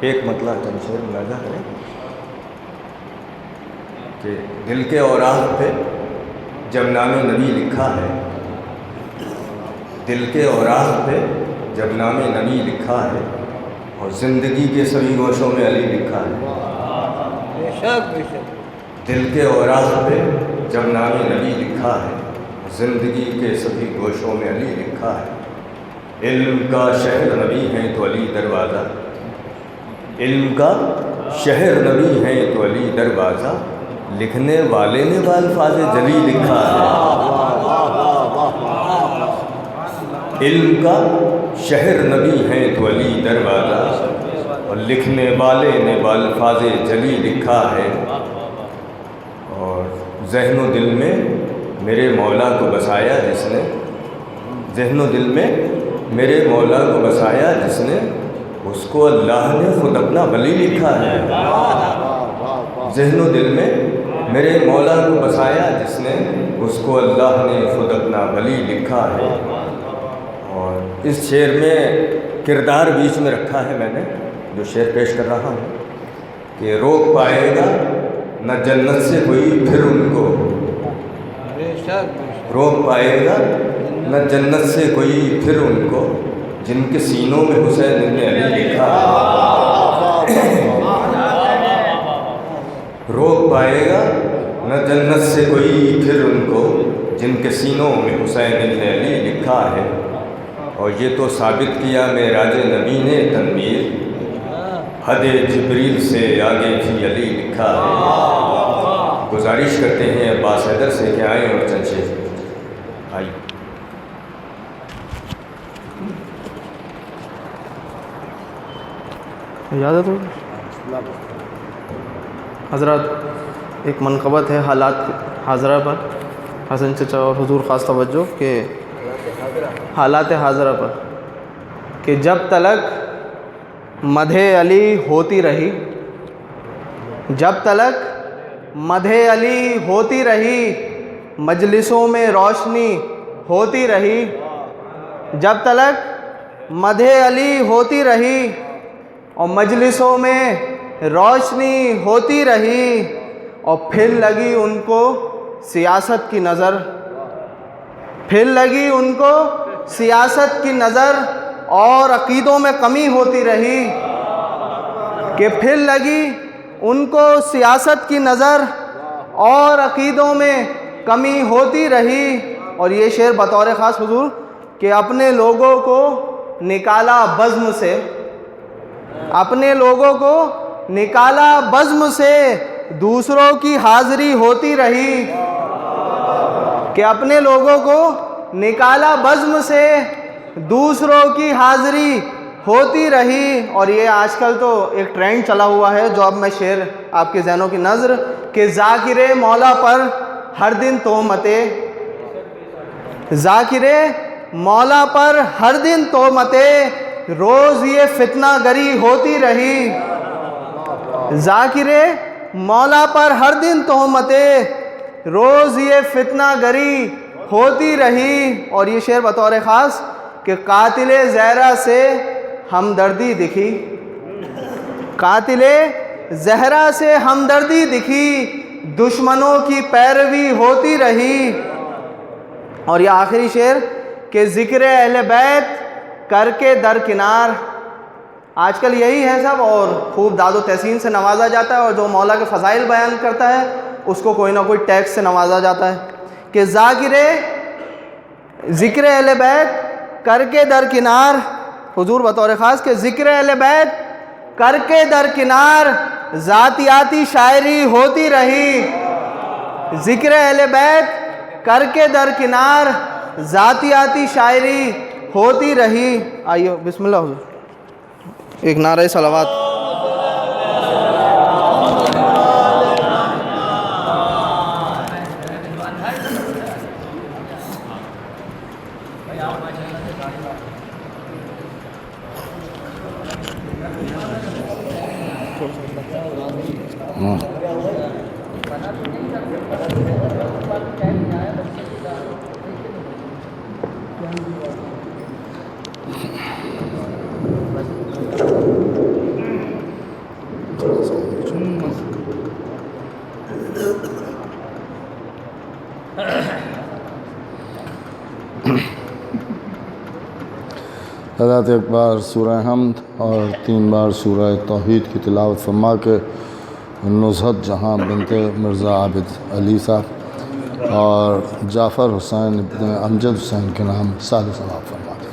ایک مطلب چند شعر ملاحظہ کریں کہ دل کے اوراق پہ جب نام نبی لکھا ہے، دل کے اوراق پہ جب نام نبی لکھا ہے، اور زندگی کے سبھی گوشوں میں علی لکھا ہے۔ بے شک بے شک۔ دل کے اوراق پہ جب نام نبی لکھا ہے، زندگی کے سبھی گوشوں میں علی لکھا ہے۔ علم کا شہر نبی ہیں تو علی دروازہ، علم کا شہر نبی ہیں تو علی دروازہ، لکھنے والے نے بالفاظ جلی لکھا ہے۔ علم کا شہر نبی ہیں تو علی دروازہ، اور لکھنے والے نے بالفاظ جلی لکھا ہے۔ اور ذہن و دل میں میرے مولا کو بسایا جس نے، ذہن و دل میں میرے مولا کو بسایا جس نے، اس کو اللہ نے خود اپنا ولی لکھا ہے۔ ذہن و دل میں میرے مولا کو بسایا جس نے، اس کو اللہ نے خود اپنا ولی لکھا ہے۔ اور اس شعر میں کردار بیچ میں رکھا ہے میں نے، جو شعر پیش کر رہا ہوں کہ روک پائے گا نہ جنت سے کوئی پھر ان کو، بے شک بے شک۔ روک پائے گا نہ جنت سے کوئی پھر ان کو، جن کے سینوں میں حسین ابن علی لکھا ہے۔ روک پائے گا نہ جنت سے کوئی پھر ان کو، جن کے سینوں میں حسین ابن علی لکھا ہے۔ اور یہ تو ثابت کیا معراج نبی نے تنویر، حد جبریل سے آگے بھی علی لکھا ہے۔ گزارش کرتے ہیں عباس حیدر سے کہ آئیں اور چند شعر آئیے۔ اجازت ہو حضرات، ایک منقبت ہے حالات حاضرہ پر، حسن چچا اور حضور خاص توجہ کہ حالات حاضرہ پر، کہ جب تلک مدح علی ہوتی رہی، جب تلک مدح علی ہوتی رہی، مجلسوں میں روشنی ہوتی رہی، جب تلک مدح علی ہوتی رہی اور مجلسوں میں روشنی ہوتی رہی، اور پھر لگی ان کو سیاست کی نظر، پھر لگی ان کو سیاست کی نظر، اور عقیدوں میں کمی ہوتی رہی، کہ پھر لگی ان کو سیاست کی نظر اور عقیدوں میں کمی ہوتی رہی۔ اور یہ شعر بطور خاص حضور کہ اپنے لوگوں کو نکالا بزم سے، اپنے لوگوں کو نکالا بزم سے، دوسروں کی حاضری ہوتی رہی، کہ اپنے لوگوں کو نکالا بزم سے، دوسروں کی حاضری ہوتی رہی۔ اور یہ آج کل تو ایک ٹرینڈ چلا ہوا ہے، جو اب میں شعر آپ کے ذہنوں کی نظر، کہ ذاکر مولا پر ہر دن تہمتیں، ذاکر مولا پر ہر دن تہمتیں، روز یہ فتنہ گری ہوتی رہی، ذاکر مولا پر ہر دن تہمتیں، روز یہ فتنہ گری ہوتی رہی۔ اور یہ شعر بطور خاص کہ قاتل زہرا سے ہمدردی دکھی، قاتل زہرا سے ہمدردی دکھی، دشمنوں کی پیروی ہوتی رہی۔ اور یہ آخری شعر کہ ذکر اہل بیت کر کے درکنار، آج کل یہی ہے سب، اور خوب داد و تحسین سے نوازا جاتا ہے، اور جو مولا کے فضائل بیان کرتا ہے اس کو کوئی نہ کوئی ٹیکس سے نوازا جاتا ہے، کہ ذکر اہل بیت کر کے درکنار، حضور بطور خاص کہ ذکر اہل بیت کر کے درکنار، ذاتیاتی شاعری ہوتی رہی، ذکر اہل بیت کر کے درکنار، ذاتیاتی شاعری ہوتی رہی۔ آئیے بسم اللہ حضور، ایک نعرہ صلوات۔ حضرت ایک بار سورہ حمد اور 3 بار سورہ توحید کی تلاوت فرما کے نزہت جہاں بنت مرزا عابد علی صاحب اور جعفر حسین ابن امجد حسین کے نام سال ثواب فرما دیں۔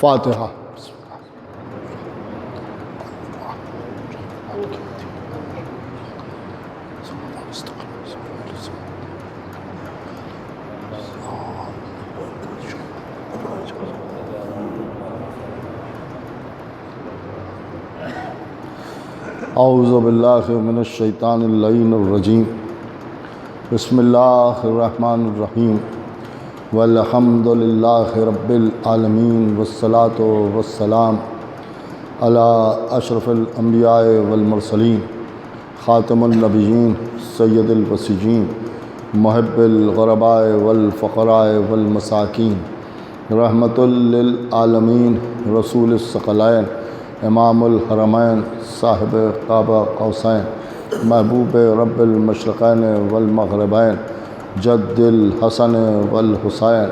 فاتحہ۔ اعوذ باللہ من الشیطان اللعین الرجیم، بسم اللہ الرحمن الرحیم، والحمد للہ رب العالمین، والصلاة والسلام علی اشرف الانبیاء والمرسلین، خاتم النبیین، سید الوسیجین، محب الغرباء والفقراء والمساکین، رحمت للعالمین، رسول الثقلین، امام الحرمین، صاحب قاب قوسین، محبوب رب المشرقین والمغربین، جد الحسن والحسین،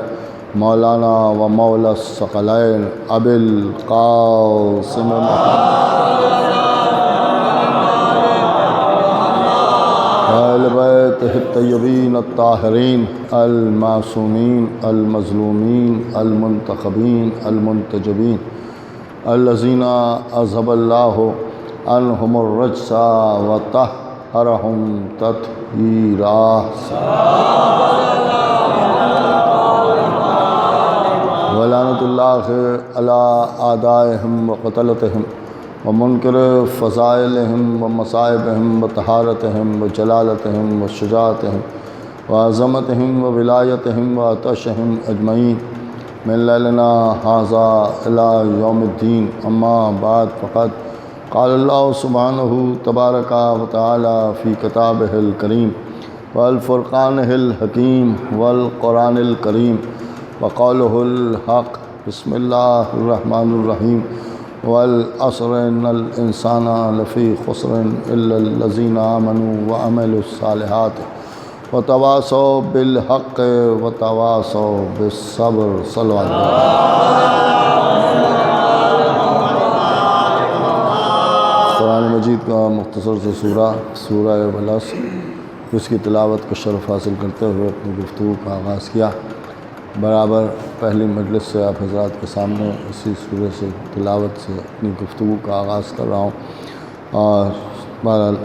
مولانا و مولا الثقلین، ابی القاسم اہل بیت الطیبین الطاہرین المعصومین المظلومین المنتخبین المنتجبین، الذین اذهب اللہ عنہم الرجس وطہرہم تطہیرا۔ ولعنۃ اللہ علی اعدائہم وقتلتہم ومنکر فضائلہم ومصائبہم وطہارتہم وجلالتہم وشجاعتہم وعظمتہم وولایتہم وعطشہم اجمعین من لیلنا ھذا الی یوم الدین، اما بعد فقد قال اللہ سبحانہ تبارک و تعالی فی کتابہ الکریم والفرقانہ الحکیم والقرآن الکریم وقولہ الحق، بسم اللہ الرحمن الرحیم، والعصر ان الانسان لفی خسر الا الذین آمنوا وعملوا الصالحات وتواصوا بالحق وتواصوا بالصبر۔ صلی اللہ علیہ وسلم۔ قرآن مجید کا مختصر سے سورہ والعصر، اس کی تلاوت کا شرف حاصل کرتے ہوئے اپنی گفتگو کا آغاز کیا۔ برابر پہلی مجلس سے آپ حضرات کے سامنے اسی سورہ سے تلاوت سے اپنی گفتگو کا آغاز کر رہا ہوں، اور بہرحال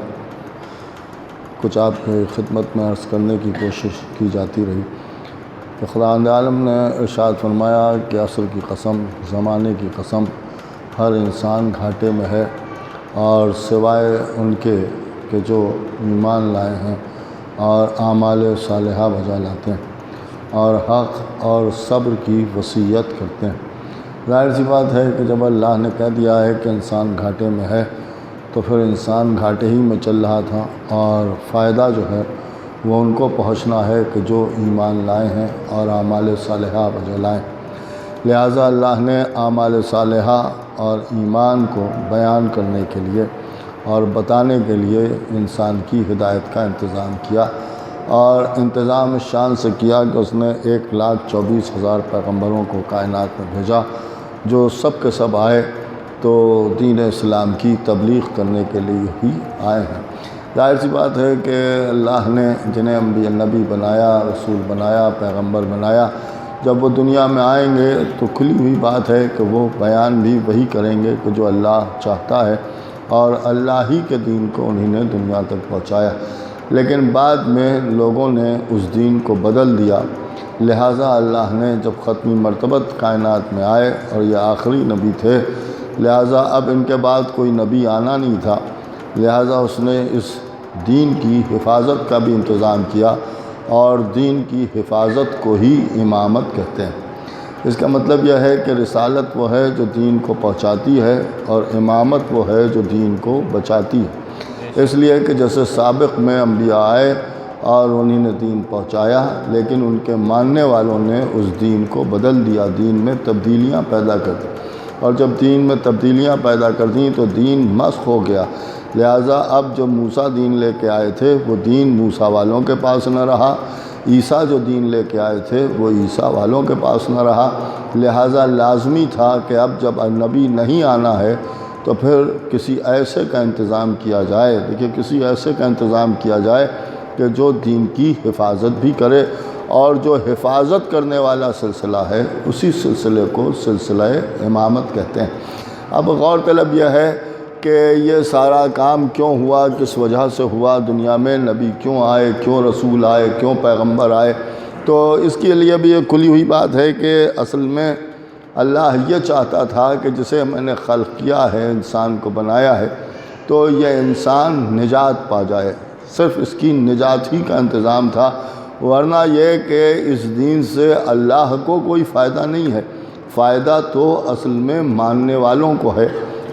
کچھ آپ کی خدمت میں عرض کرنے کی کوشش کی جاتی رہی کہ خداوند عالم نے ارشاد فرمایا کہ عصر کی قسم، زمانے کی قسم، ہر انسان گھاٹے میں ہے، اور سوائے ان کے کہ جو ایمان لائے ہیں اور اعمال صالحہ بجا لاتے ہیں اور حق اور صبر کی وصیت کرتے ہیں۔ ظاہر سی بات ہے کہ جب اللہ نے کہہ دیا ہے کہ انسان گھاٹے میں ہے تو پھر انسان گھاٹے ہی میں چل رہا تھا، اور فائدہ جو ہے وہ ان کو پہنچنا ہے کہ جو ایمان لائے ہیں اور اعمال صالحہ بجا لائیں۔ لہٰذا اللہ نے اعمال صالحہ اور ایمان کو بیان کرنے کے لیے اور بتانے کے لیے انسان کی ہدایت کا انتظام کیا، اور انتظام شان سے کیا کہ اس نے 1,24,000 پیغمبروں کو کائنات میں بھیجا، جو سب کے سب آئے تو دین اسلام کی تبلیغ کرنے کے لیے ہی آئے ہیں۔ ظاہر سی بات ہے کہ اللہ نے جنہیں انبیاء نبی بنایا، رسول بنایا، پیغمبر بنایا، جب وہ دنیا میں آئیں گے تو کھلی ہوئی بات ہے کہ وہ بیان بھی وہی کریں گے کہ جو اللہ چاہتا ہے، اور اللہ ہی کے دین کو انہی نے دنیا تک پہنچایا۔ لیکن بعد میں لوگوں نے اس دین کو بدل دیا، لہٰذا اللہ نے جب ختمی مرتبت کائنات میں آئے اور یہ آخری نبی تھے، لہٰذا اب ان کے بعد کوئی نبی آنا نہیں تھا، لہٰذا اس نے اس دین کی حفاظت کا بھی انتظام کیا، اور دین کی حفاظت کو ہی امامت کہتے ہیں۔ اس کا مطلب یہ ہے کہ رسالت وہ ہے جو دین کو پہنچاتی ہے اور امامت وہ ہے جو دین کو بچاتی ہے۔ اس لیے کہ جیسے سابق میں انبیاء آئے اور انہی نے دین پہنچایا، لیکن ان کے ماننے والوں نے اس دین کو بدل دیا، دین میں تبدیلیاں پیدا کر دی، اور جب دین میں تبدیلیاں پیدا کر دیں تو دین مسخ ہو گیا۔ لہٰذا اب جو موسیٰ دین لے کے آئے تھے وہ دین موسیٰ والوں کے پاس نہ رہا، عیسیٰ جو دین لے کے آئے تھے وہ عیسیٰ والوں کے پاس نہ رہا۔ لہٰذا لازمی تھا کہ اب جب نبی نہیں آنا ہے تو پھر کسی ایسے کا انتظام کیا جائے، دیکھیے کسی ایسے کا انتظام کیا جائے کہ جو دین کی حفاظت بھی کرے، اور جو حفاظت کرنے والا سلسلہ ہے اسی سلسلے کو سلسلہ امامت کہتے ہیں۔ اب غور طلب یہ ہے کہ یہ سارا کام کیوں ہوا، کس وجہ سے ہوا، دنیا میں نبی کیوں آئے، کیوں رسول آئے، کیوں پیغمبر آئے، تو اس کے لیے بھی ایک کھلی ہوئی بات ہے کہ اصل میں اللہ یہ چاہتا تھا کہ جسے میں نے خلق کیا ہے، انسان کو بنایا ہے، تو یہ انسان نجات پا جائے، صرف اس کی نجات ہی کا انتظام تھا، ورنہ یہ کہ اس دین سے اللہ کو کوئی فائدہ نہیں ہے، فائدہ تو اصل میں ماننے والوں کو ہے۔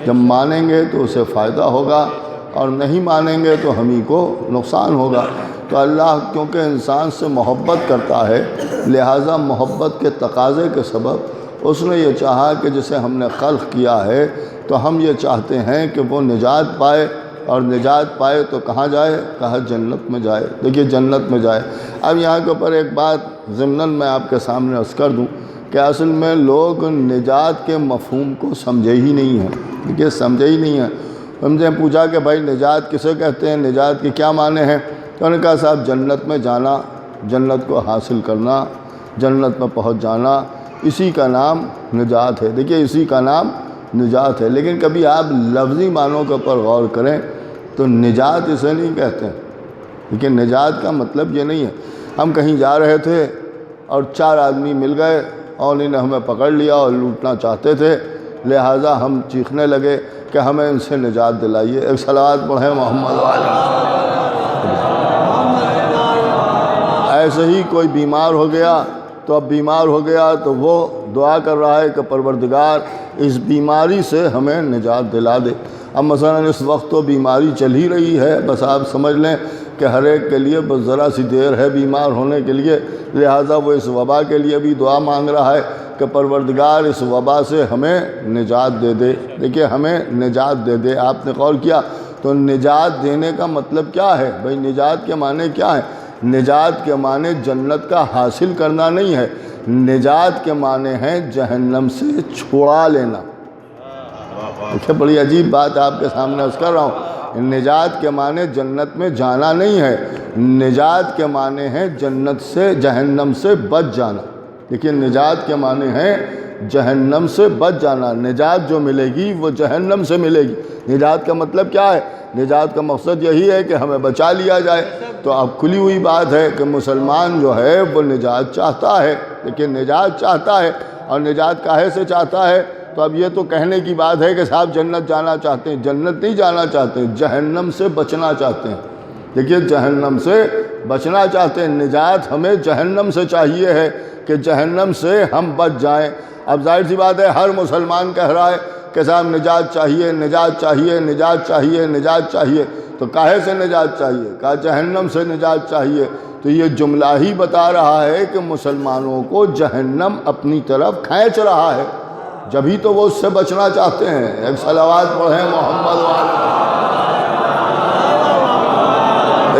جب مانیں گے تو اسے فائدہ ہوگا، اور نہیں مانیں گے تو ہمیں کو نقصان ہوگا۔ تو اللہ کیونکہ انسان سے محبت کرتا ہے، لہٰذا محبت کے تقاضے کے سبب اس نے یہ چاہا کہ جسے ہم نے خلق کیا ہے تو ہم یہ چاہتے ہیں کہ وہ نجات پائے، اور نجات پائے تو کہاں جائے؟ کہا جنت میں جائے۔ دیکھیے جنت میں جائے۔ اب یہاں کے اوپر ایک بات ضمناً میں آپ کے سامنے عرض کر دوں کہ اصل میں لوگ نجات کے مفہوم کو سمجھے ہی نہیں ہیں، دیکھیے سمجھے ہی نہیں ہیں۔ ہم سے پوچھا کہ بھائی نجات کسے کہتے ہیں، نجات کے کیا معنی ہیں؟ تو انہوں نے کہا صاحب جنت میں جانا، جنت کو حاصل کرنا، جنت میں پہنچ جانا، اسی کا نام نجات ہے۔ دیکھیے اسی کا نام نجات ہے، لیکن کبھی آپ لفظی معنوں کے اوپر غور کریں تو نجات اسے نہیں کہتے ہیں۔ لیکن نجات کا مطلب یہ نہیں ہے ہم کہیں جا رہے تھے اور 4 آدمی مل گئے اور انہوں نے ہمیں پکڑ لیا اور لوٹنا چاہتے تھے، لہٰذا ہم چیخنے لگے کہ ہمیں ان سے نجات دلائیے۔ ایک صلوات پڑھیں محمد وعلیہ۔ ایسے ہی کوئی بیمار ہو گیا تو اب بیمار ہو گیا تو وہ دعا کر رہا ہے کہ پروردگار اس بیماری سے ہمیں نجات دلا دے۔ اب مثلاً اس وقت تو بیماری چل ہی رہی ہے، بس آپ سمجھ لیں کہ ہر ایک کے لیے بس ذرا سی دیر ہے بیمار ہونے کے لیے، لہٰذا وہ اس وبا کے لیے بھی دعا مانگ رہا ہے کہ پروردگار اس وبا سے ہمیں نجات دے دے۔ دیکھیے ہمیں نجات دے دے۔ آپ نے غور کیا تو نجات دینے کا مطلب کیا ہے؟ بھئی نجات کے معنی کیا ہے؟ نجات کے معنی جنت کا حاصل کرنا نہیں ہے، نجات کے معنی ہے جہنم سے چھڑا لینا۔ دیکھیں بڑی عجیب بات آپ کے سامنے عرض کر رہا ہوں، نجات کے معنی جنت میں جانا نہیں ہے، نجات کے معنی ہے جنت سے، جہنم سے بچ جانا۔ دیکھیے نجات کے معنی ہے جہنم سے بچ جانا، نجات جو ملے گی وہ جہنم سے ملے گی۔ نجات کا مطلب کیا ہے؟ نجات کا مقصد یہی ہے کہ ہمیں بچا لیا جائے۔ تو اب کھلی ہوئی بات ہے کہ مسلمان جو ہے وہ نجات چاہتا ہے، لیکن نجات چاہتا ہے، اور نجات کاہے سے چاہتا ہے؟ تو اب یہ تو کہنے کی بات ہے کہ صاحب جنت جانا چاہتے ہیں، جنت نہیں جانا چاہتے، جہنم سے بچنا چاہتے ہیں۔ دیکھیے جہنم سے بچنا چاہتے ہیں، نجات ہمیں جہنم سے چاہیے ہے کہ جہنم سے ہم بچ جائیں۔ اب ظاہر سی بات ہے ہر مسلمان کہہ رہا ہے کہ صاحب نجات چاہیے، نجات چاہیے، نجات چاہیے، نجات چاہیے۔ تو کاہے سے نجات چاہیے؟ کہا جہنم سے نجات چاہیے۔ تو یہ جملہ ہی بتا رہا ہے کہ مسلمانوں کو جہنم اپنی طرف کھینچ رہا ہے، جبھی تو وہ اس سے بچنا چاہتے ہیں۔ ایک صلوات پڑھیں محمد وعلیہ۔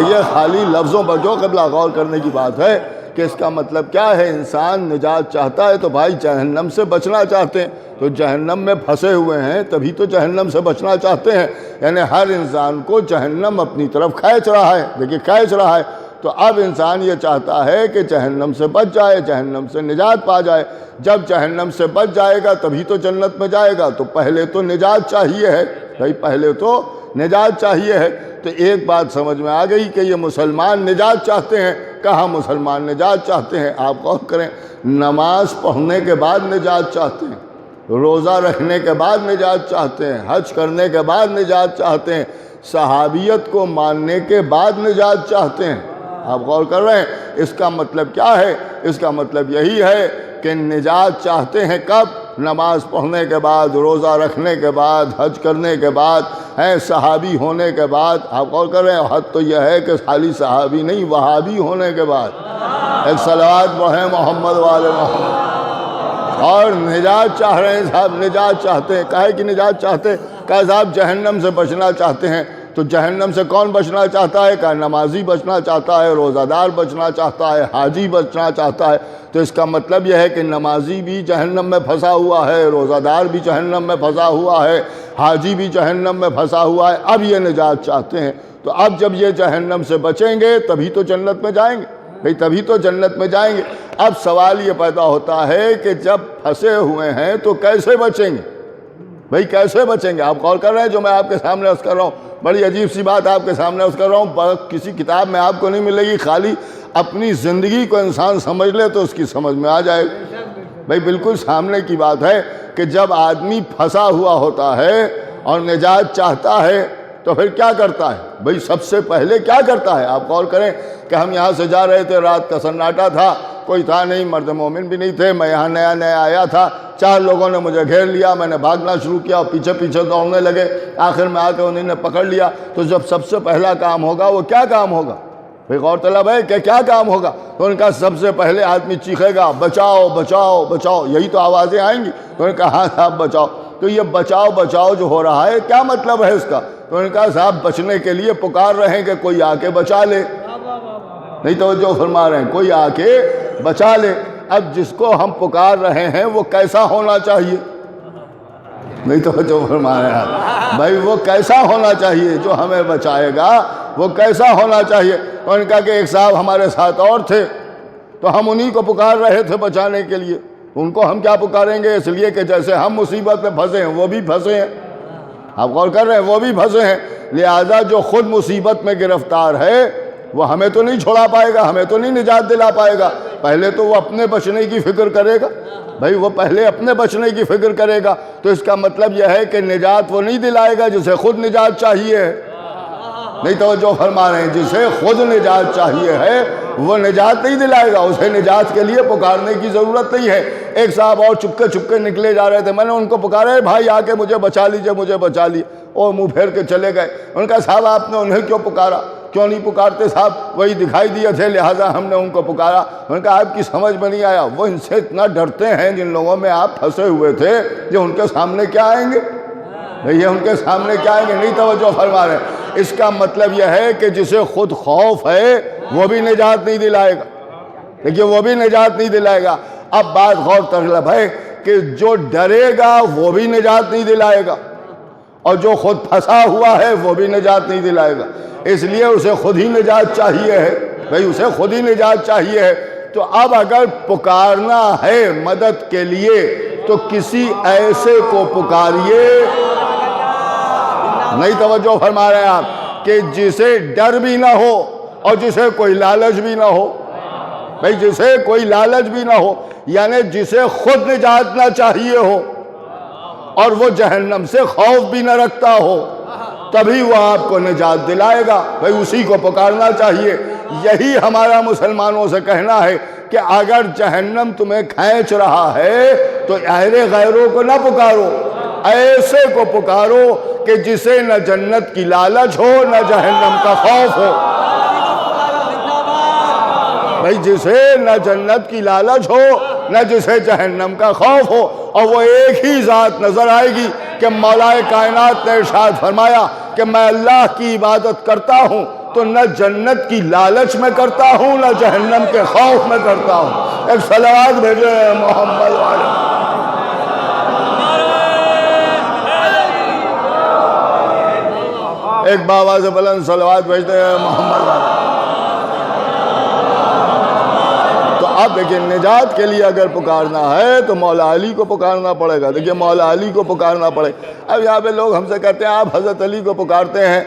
یہ خالی لفظوں پر جو قبلہ غور کرنے کی بات ہے کہ اس کا مطلب کیا ہے؟ انسان نجات چاہتا ہے تو بھائی جہنم سے بچنا چاہتے ہیں، تو جہنم میں پھنسے ہوئے ہیں تبھی تو جہنم سے بچنا چاہتے ہیں، یعنی ہر انسان کو جہنم اپنی طرف کھینچ رہا ہے۔ دیکھیے کھینچ رہا ہے، تو اب انسان یہ چاہتا ہے کہ جہنم سے بچ جائے، جہنم سے نجات پا جائے۔ جب جہنم سے بچ جائے گا تبھی تو جنت میں جائے گا، تو پہلے تو نجات چاہیے ہے بھائی، پہلے تو نجات چاہیے ہے۔ تو ایک بات سمجھ میں آ گئی کہ یہ مسلمان نجات چاہتے ہیں۔ کہاں مسلمان نجات چاہتے ہیں؟ آپ غور کریں، نماز پڑھنے کے بعد نجات چاہتے ہیں، روزہ رکھنے کے بعد نجات چاہتے ہیں، حج کرنے کے بعد نجات چاہتے ہیں، صحابیت کو ماننے کے بعد نجات چاہتے ہیں۔ آپ غور کر رہے ہیں؟ اس کا مطلب کیا ہے؟ اس کا مطلب یہی ہے کہ نجات چاہتے ہیں کب؟ نماز پڑھنے کے بعد، روزہ رکھنے کے بعد، حج کرنے کے بعد، صحابی ہونے کے بعد۔ آپ غور کر رہے ہیں، حد تو یہ ہے کہ خالی صحابی نہیں، وہابی ہونے کے بعد۔ ایک صلوات پڑھیں محمد والے محمد۔ اور نجات چاہ رہے ہیں صاحب، نجات چاہتے ہیں۔ کہا ہے کہ نجات چاہتے ہیں؟ کہا صاحب جہنم سے بچنا چاہتے ہیں۔ تو جہنم سے کون بچنا چاہتا ہے؟ کہا نمازی بچنا چاہتا ہے، روزہ دار بچنا چاہتا ہے، حاجی بچنا چاہتا ہے۔ تو اس کا مطلب یہ ہے کہ نمازی بھی جہنم میں پھنسا ہوا ہے، روزہ دار بھی جہنم میں پھنسا ہوا ہے، حاجی بھی جہنم میں پھنسا ہوا ہے۔ اب یہ نجات چاہتے ہیں، تو اب جب یہ جہنم سے بچیں گے تبھی تو جنت میں جائیں گے بھئی، تبھی تو جنت میں جائیں گے۔ اب سوال یہ پیدا ہوتا ہے کہ جب پھنسے ہوئے ہیں تو کیسے بچیں گے بھئی؟ کیسے بچیں گے؟ آپ غور کر رہے ہیں جو میں آپ کے سامنے عرض کر رہا ہوں؟ بڑی عجیب سی بات آپ کے سامنے عرض کر رہا ہوں، کسی کتاب میں آپ کو نہیں ملے گی، خالی اپنی زندگی کو انسان سمجھ لے تو اس کی سمجھ میں آ جائے گا۔ بھئی بالکل سامنے کی بات ہے کہ جب آدمی پھنسا ہوا ہوتا ہے اور نجات چاہتا ہے تو پھر کیا کرتا ہے؟ بھئی سب سے پہلے کیا کرتا ہے؟ آپ غور کریں کہ ہم یہاں سے جا رہے تھے، رات کا سناٹا تھا، کوئی تھا نہیں، مرد مومن بھی نہیں تھے، میں یہاں نیا نیا آیا تھا، 4 لوگوں نے مجھے گھیر لیا، میں نے بھاگنا شروع کیا اور پیچھے پیچھے دوڑنے لگے، آخر میں آ کے انہوں نے پکڑ لیا۔ تو جب سب سے پہلا کام ہوگا وہ کیا کام ہوگا؟ بھئی غور طلب ہے کہ کیا کام ہوگا؟ تو ان کا سب سے پہلے آدمی چیخے گا بچاؤ بچاؤ بچاؤ، یہی تو آوازیں آئیں گی۔ تو انہوں نے کہا ہاں صاحب بچاؤ۔ تو یہ بچاؤ بچاؤ جو ہو رہا ہے کیا مطلب ہے اس کا؟ تو انہوں نے کہا صاحب بچنے کے لیے پکار رہے ہیں کہ کوئی آ کے بچا لے۔ نہیں توجہ فرما رہے ہیں، کوئی آ کے بچا لے۔ اب جس کو ہم پکار رہے ہیں وہ کیسا ہونا چاہیے؟ نہیں توجہ فرما رہے ہیں بھائی، وہ کیسا ہونا چاہیے جو ہمیں بچائے گا؟ وہ کیسا ہونا چاہیے؟ اور ان کا کہ ایک صاحب ہمارے ساتھ اور تھے، تو ہم انہی کو پکار رہے تھے بچانے کے لیے۔ ان کو ہم کیا پکاریں گے؟ اس لیے کہ جیسے ہم مصیبت میں پھنسے ہیں وہ بھی پھنسے ہیں۔ آپ غور کر رہے ہیں، وہ بھی پھنسے ہیں، لہذا جو خود مصیبت میں گرفتار ہے وہ ہمیں تو نہیں چھڑا پائے گا، ہمیں تو نہیں نجات دلا پائے گا۔ پہلے تو وہ اپنے بچنے کی فکر کرے گا بھائی، وہ پہلے اپنے بچنے کی فکر کرے گا۔ تو اس کا مطلب یہ ہے کہ نجات وہ نہیں دلائے گا جسے خود نجات چاہیے ہے۔ نہیں توجہ فرما رہے ہیں، جسے خود نجات چاہیے ہے وہ نجات نہیں دلائے گا، اسے نجات کے لیے پکارنے کی ضرورت نہیں ہے۔ ایک صاحب اور چپکے چپکے نکلے جا رہے تھے، میں نے ان کو پکارا ہے بھائی آ کے مجھے بچا لیجئے، مجھے بچا لیجئے، اور منہ پھیر کے چلے گئے۔ ان کا صاحب آپ نے انہیں کیوں پکارا؟ کیوں نہیں پکارتے صاحب؟ وہی دکھائی دیے تھے لہٰذا ہم نے ان کو پکارا۔ ان کا آپ کی سمجھ میں نہیں آیا، وہ ان سے اتنا ڈرتے ہیں جن لوگوں میں آپ پھنسے ہوئے تھے، یہ ان کے سامنے کیا آئیں گے؟ یہ ان کے سامنے کیا آئیں گے؟ نہیں توجہ فرما رہے ہیں۔ اس کا مطلب یہ ہے کہ جسے خود خوف ہے وہ بھی نجات نہیں دلائے گا، دیکھیے وہ بھی نجات نہیں دلائے گا۔ اب بات غور طلب ہے کہ جو ڈرے گا وہ بھی نجات نہیں دلائے گا، اور جو خود پھنسا ہوا ہے وہ بھی نجات نہیں دلائے گا۔ اس لیے اسے خود ہی نجات چاہیے ہے بھائی، اسے خود ہی نجات چاہیے ہے۔ تو اب اگر پکارنا ہے مدد کے لیے تو کسی ایسے کو پکاریے، نہیں توجہ فرما رہے ہیں آپ، کہ جسے ڈر بھی نہ ہو اور جسے کوئی لالچ بھی نہ ہو بھائی، جسے کوئی لالچ بھی نہ ہو، یعنی جسے خود نجات نہ چاہیے ہو اور وہ جہنم سے خوف بھی نہ رکھتا ہو، تبھی وہ آپ کو نجات دلائے گا بھائی، اسی کو پکارنا چاہیے۔ یہی ہمارا مسلمانوں سے کہنا ہے کہ اگر جہنم تمہیں کھینچ رہا ہے تو اہل غیروں کو نہ پکارو، ایسے کو پکارو کہ جسے نہ جنت کی لالچ ہو نہ جہنم کا خوف ہو بھائی، جسے نہ جنت کی لالچ ہو نہ جسے جہنم کا خوف ہو، اور وہ ایک ہی ذات نظر آئے گی کہ مولا کائنات نے ارشاد فرمایا کہ میں اللہ کی عبادت کرتا ہوں تو نہ جنت کی لالچ میں کرتا ہوں نہ جہنم کے خوف میں کرتا ہوں۔ ایک صلوات بھیجے محمد والے۔ ایک بابا سے بلند صلوات بھیجتے ہیں محمد والے۔ تو اب دیکھیں نجات کے لیے اگر پکارنا ہے تو مولا علی کو پکارنا پڑے گا، دیکھیں مولا علی کو پکارنا پڑے گا۔ اب یہاں پہ لوگ ہم سے کہتے ہیں آپ حضرت علی کو پکارتے ہیں،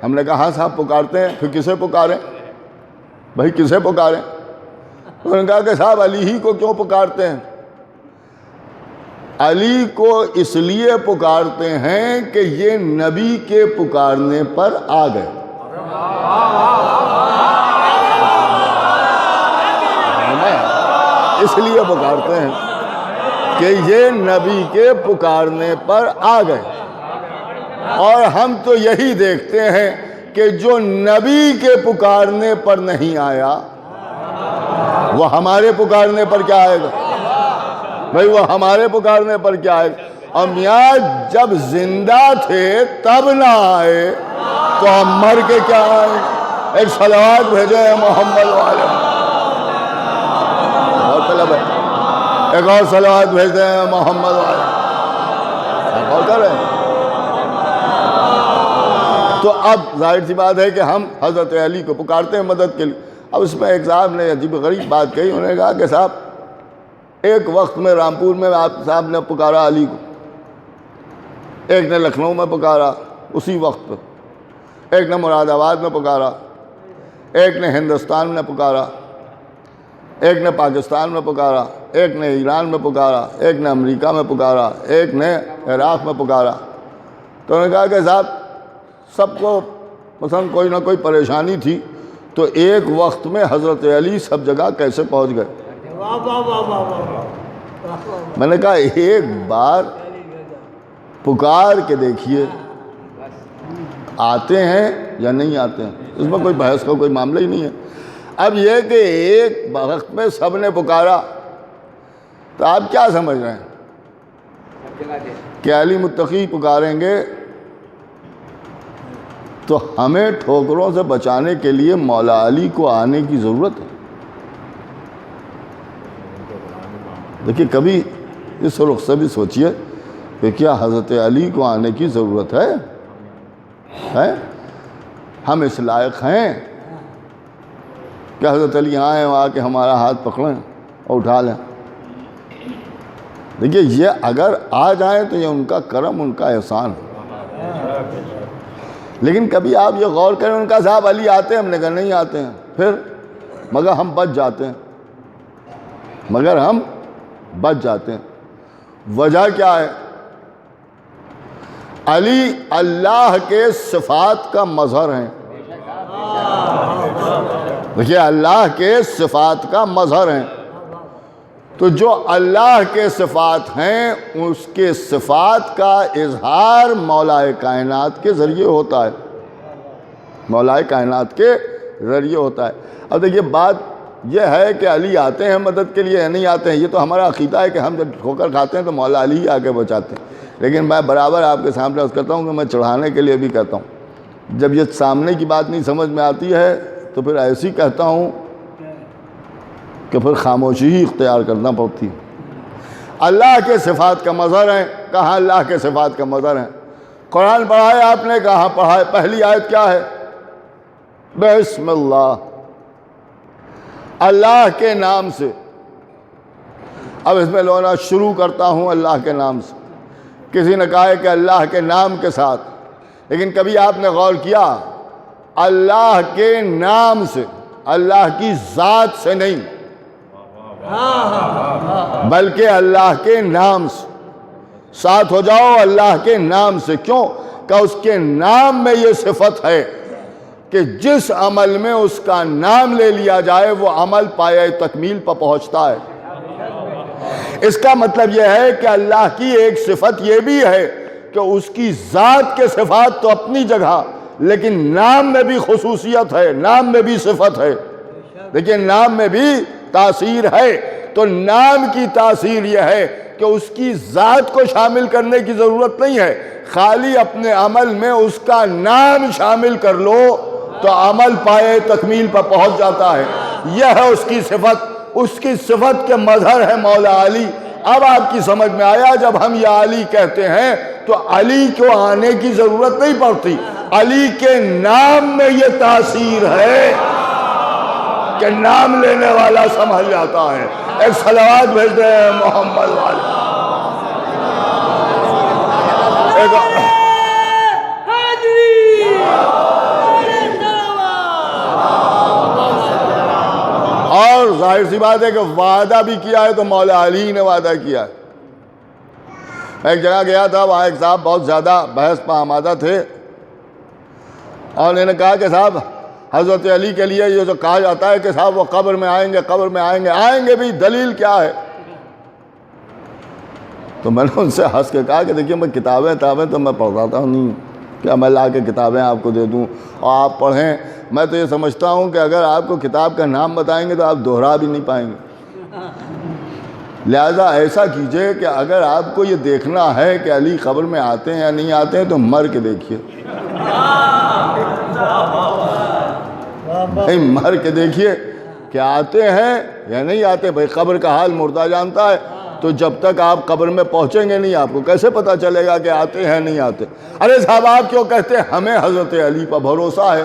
ہم نے کہا ہاں صاحب پکارتے ہیں، پھر کسے پکاریں بھائی، کسے پکاریں؟ انہوں نے کہا کہ صاحب علی ہی کو کیوں پکارتے ہیں؟ علی کو اس لیے پکارتے ہیں کہ یہ نبی کے پکارنے پر آ گئے۔ اس لیے پکارتے ہیں کہ یہ نبی کے پکارنے پر آ گئے، اور ہم تو یہی دیکھتے ہیں کہ جو نبی کے پکارنے پر نہیں آیا وہ ہمارے پکارنے پر کیا آئے گا؟ بھائی وہ ہمارے پکارنے پر کیا آئے گا؟ اور میاں جب زندہ تھے تب نہ آئے تو ہم مر کے کیا آئے؟ ایک صلوات بھیجے محمد والے، اور طلب ہے ایک اور صلوات بھیجتے ہیں محمد والے، اور کر رہے ہیں۔ تو اب ظاہر سی بات ہے کہ ہم حضرت علی کو پکارتے ہیں مدد کے لیے۔ اب اس میں ایک صاحب نے عجیب غریب بات کہی، انہوں نے کہا کہ صاحب ایک وقت میں رامپور میں آپ صاحب نے پکارا علی کو، ایک نے لکھنؤ میں پکارا اسی وقت پہ، ایک نے مراد آباد میں پکارا، ایک نے ہندوستان میں پکارا، ایک نے پاکستان میں پکارا، ایک نے ایران میں پکارا، ایک نے امریکہ میں پکارا، ایک نے عراق میں پکارا۔ تو انہوں نے کہا کہ صاحب سب کو مثلا کوئی نہ کوئی پریشانی تھی، تو ایک وقت میں حضرت علی سب جگہ کیسے پہنچ گئے؟ میں نے کہا ایک بار پکار کے دیکھیے آتے ہیں یا نہیں آتے ہیں، اس میں کوئی بحث کا کوئی معاملہ ہی نہیں ہے۔ اب یہ کہ ایک وقت میں سب نے پکارا، تو آپ کیا سمجھ رہے ہیں کہ علی متقی پکاریں گے تو ہمیں ٹھوکروں سے بچانے کے لیے مولا علی کو آنے کی ضرورت ہے؟ دیکھیے کبھی اس رخ سے بھی سوچئے کہ کیا حضرت علی کو آنے کی ضرورت ہے؟ ہم اس لائق ہیں کہ حضرت علی آئیں آ کے ہمارا ہاتھ پکڑیں اور اٹھا لیں؟ دیکھیے یہ اگر آ جائیں تو یہ ان کا کرم، ان کا احسان ہے۔ لیکن کبھی آپ یہ غور کریں، ان کا صاحب علی آتے ہیں، ہم نے کہا نہیں آتے ہیں، پھر مگر ہم بچ جاتے ہیں، وجہ کیا ہے؟ علی اللہ کے صفات کا مظہر ہیں۔ دیکھیے اللہ کے صفات کا مظہر ہیں، تو جو اللہ کے صفات ہیں اس کے صفات کا اظہار مولا کائنات کے ذریعے ہوتا ہے، مولا کائنات کے ذریعے ہوتا ہے۔ اب دیکھیے بات یہ ہے کہ علی آتے ہیں مدد کے لیے یا نہیں آتے ہیں، یہ تو ہمارا عقیدہ ہے کہ ہم جب ٹھوکر کھاتے ہیں تو مولا علی ہی آگے بچاتے ہیں۔ لیکن میں برابر آپ کے سامنے عرض کرتا ہوں کہ میں چڑھانے کے لیے بھی کہتا ہوں، جب یہ سامنے کی بات نہیں سمجھ میں آتی ہے تو پھر ایسی کہتا ہوں کہ پھر خاموشی ہی اختیار کرنا پڑتی ہے۔ اللہ کے صفات کا مظہر ہیں، کہاں اللہ کے صفات کا مظہر ہیں؟ قرآن پڑھا ہے آپ نے، کہاں پڑھا ہے؟ پہلی آیت کیا ہے؟ بسم اللہ، اللہ کے نام سے۔ اب اس میں لونا شروع کرتا ہوں اللہ کے نام سے۔ کسی نے کہا ہے کہ اللہ کے نام کے ساتھ، لیکن کبھی آپ نے غور کیا اللہ کے نام سے، اللہ کی ذات سے نہیں بلکہ اللہ کے نام سے۔ ساتھ ہو جاؤ، اللہ کے نام سے۔ کیوں کہ اس کے نام میں یہ صفت ہے کہ جس عمل میں اس کا نام لے لیا جائے وہ عمل پایہ تکمیل پر پہنچتا ہے۔ اس کا مطلب یہ ہے کہ اللہ کی ایک صفت یہ بھی ہے کہ اس کی ذات کے صفات تو اپنی جگہ، لیکن نام میں بھی خصوصیت ہے، نام میں بھی صفت ہے۔ دیکھیں نام میں بھی تاثیر ہے، تو نام کی تاثیر یہ ہے کہ اس کی ذات کو شامل کرنے کی ضرورت نہیں ہے، خالی اپنے عمل میں اس کا نام شامل کر لو تو عمل پائے تکمیل پر پہنچ جاتا ہے۔ یہ ہے اس کی صفت، اس کی صفت کے مظہر ہے مولا علی۔ اب آپ کی سمجھ میں آیا، جب ہم یا علی کہتے ہیں تو علی کو آنے کی ضرورت نہیں پڑتی، علی کے نام میں یہ تاثیر ہے کہ نام لینے والا سنبھل جاتا ہے۔ ایک صلوات بھیج دیں محمد والے۔ اور ظاہر سی بات ہے کہ وعدہ بھی کیا ہے تو مولا علی نے وعدہ کیا ہے۔ میں ایک جگہ گیا تھا، وہاں ایک صاحب بہت زیادہ بحث پہ آمادہ تھے، اور انہوں نے کہا کہ صاحب حضرت علی کے لیے یہ جو کہا جاتا ہے کہ صاحب وہ قبر میں آئیں گے، قبر میں آئیں گے، آئیں گے بھی، دلیل کیا ہے؟ تو میں نے ان سے ہنس کے کہا کہ دیکھیے میں کتابیں تو میں پڑھاتا ہوں نہیں، کیا میں لا کے کتابیں آپ کو دے دوں اور آپ پڑھیں؟ میں تو یہ سمجھتا ہوں کہ اگر آپ کو کتاب کا نام بتائیں گے تو آپ دوہرا بھی نہیں پائیں گے۔ لہٰذا ایسا کیجئے کہ اگر آپ کو یہ دیکھنا ہے کہ علی قبر میں آتے ہیں یا نہیں آتے ہیں تو مر کے دیکھیے، نہیں مر کے دیکھیے کہ آتے ہیں یا نہیں آتے۔ بھائی قبر کا حال مردہ جانتا ہے، تو جب تک آپ قبر میں پہنچیں گے نہیں، آپ کو کیسے پتہ چلے گا کہ آتے ہیں نہیں آتے؟ ارے صاحب آپ کیوں کہتے ہیں ہمیں حضرت علی پر بھروسہ ہے،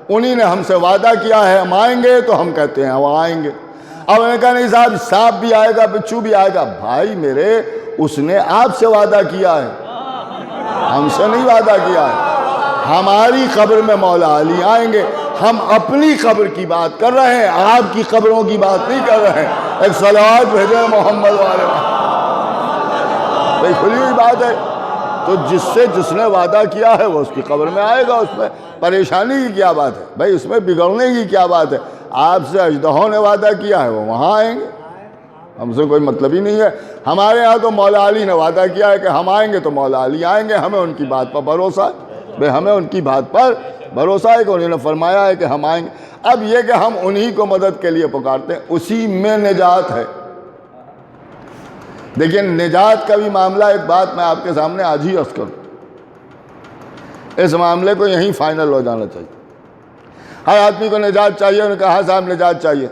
انہی نے ہم سے وعدہ کیا ہے ہم آئیں گے، تو ہم کہتے ہیں وہ آئیں گے۔ اب انہوں نے کہا نہیں صاحب سانپ بھی آئے گا، بچھو بھی آئے گا۔ بھائی میرے، اس نے آپ سے وعدہ کیا ہے، ہم سے نہیں وعدہ کیا ہے۔ ہماری قبر میں مولا علی آئیں گے، ہم اپنی قبر کی بات کر رہے ہیں، آپ کی قبروں کی بات نہیں کر رہے ہیں۔ ایک صلوات بھیجیں محمد والے، بھائی کھلی ہوئی بات ہے۔ تو جس نے وعدہ کیا ہے وہ اس کی قبر میں آئے گا، اس میں پریشانی کی کیا بات ہے بھائی؟ اس میں بگڑنے کی کیا بات ہے؟ آپ سے اژدہوں نے وعدہ کیا ہے وہ وہاں آئیں گے، ہم سے کوئی مطلب ہی نہیں ہے۔ ہمارے ہاں تو مولا علی نے وعدہ کیا ہے کہ ہم آئیں گے تو مولا علی آئیں گے، ہمیں ان کی بات پر بھروسہ ہے، بھائی ہمیں ان کی بات پر بھروسہ ہے کہ انہوں نے فرمایا ہے کہ ہم آئیں گے۔ اب یہ کہ ہم انہی کو مدد کے لیے پکارتے ہیں، اسی میں نجات ہے۔ دیکھیں نجات کا بھی معاملہ، ایک بات میں آپ کے سامنے آج ہی عرض کروں، اس معاملے کو یہیں فائنل ہو جانا چاہیے۔ ہر آدمی کو نجات چاہیے، انہوں نے کہا صاحب نجات چاہیے۔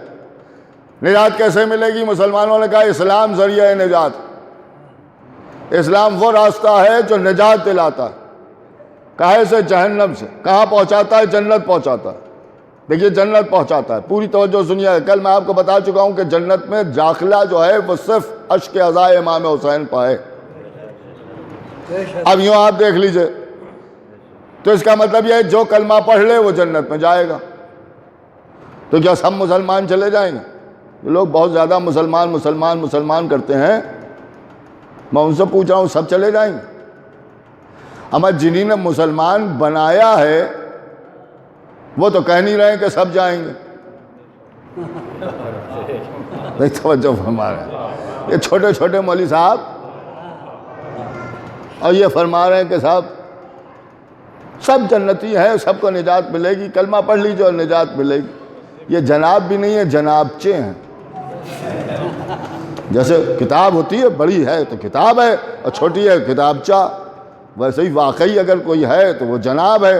نجات کیسے ملے گی؟ مسلمانوں نے کہا اسلام ذریعہ نجات، اسلام وہ راستہ ہے جو نجات دلاتا ہے، کہے سے جہنم سے، کہاں پہنچاتا ہے؟ جنت پہنچاتا ہے۔ دیکھیے جنت پہنچاتا ہے، پوری توجہ سنیے۔ کل میں آپ کو بتا چکا ہوں کہ جنت میں داخلہ جو ہے وہ صرف عشق عزائے امام حسین پہ ہے۔ اب یوں آپ دیکھ لیجئے، تو اس کا مطلب یہ ہے جو کلمہ پڑھ لے وہ جنت میں جائے گا۔ تو کیا سب مسلمان چلے جائیں گے؟ یہ لوگ بہت زیادہ مسلمان کرتے ہیں، میں ان سے پوچھ رہا ہوں سب چلے جائیں گے؟ اما جنہی نے مسلمان بنایا ہے وہ تو کہہ نہیں رہے کہ سب جائیں گے۔ نہیں توجہ فرما رہے ہیں یہ چھوٹے چھوٹے مولوی صاحب، اور یہ فرما رہے ہیں کہ صاحب سب جنتی ہیں، سب کو نجات ملے گی، کلمہ پڑھ لیجیے اور نجات ملے گی۔ یہ جناب بھی نہیں ہے، جنابچے ہیں۔ جیسے کتاب ہوتی ہے بڑی ہے تو کتاب ہے، اور چھوٹی ہے کتابچہ، ویسے ہی واقعی اگر کوئی ہے تو وہ جناب ہے،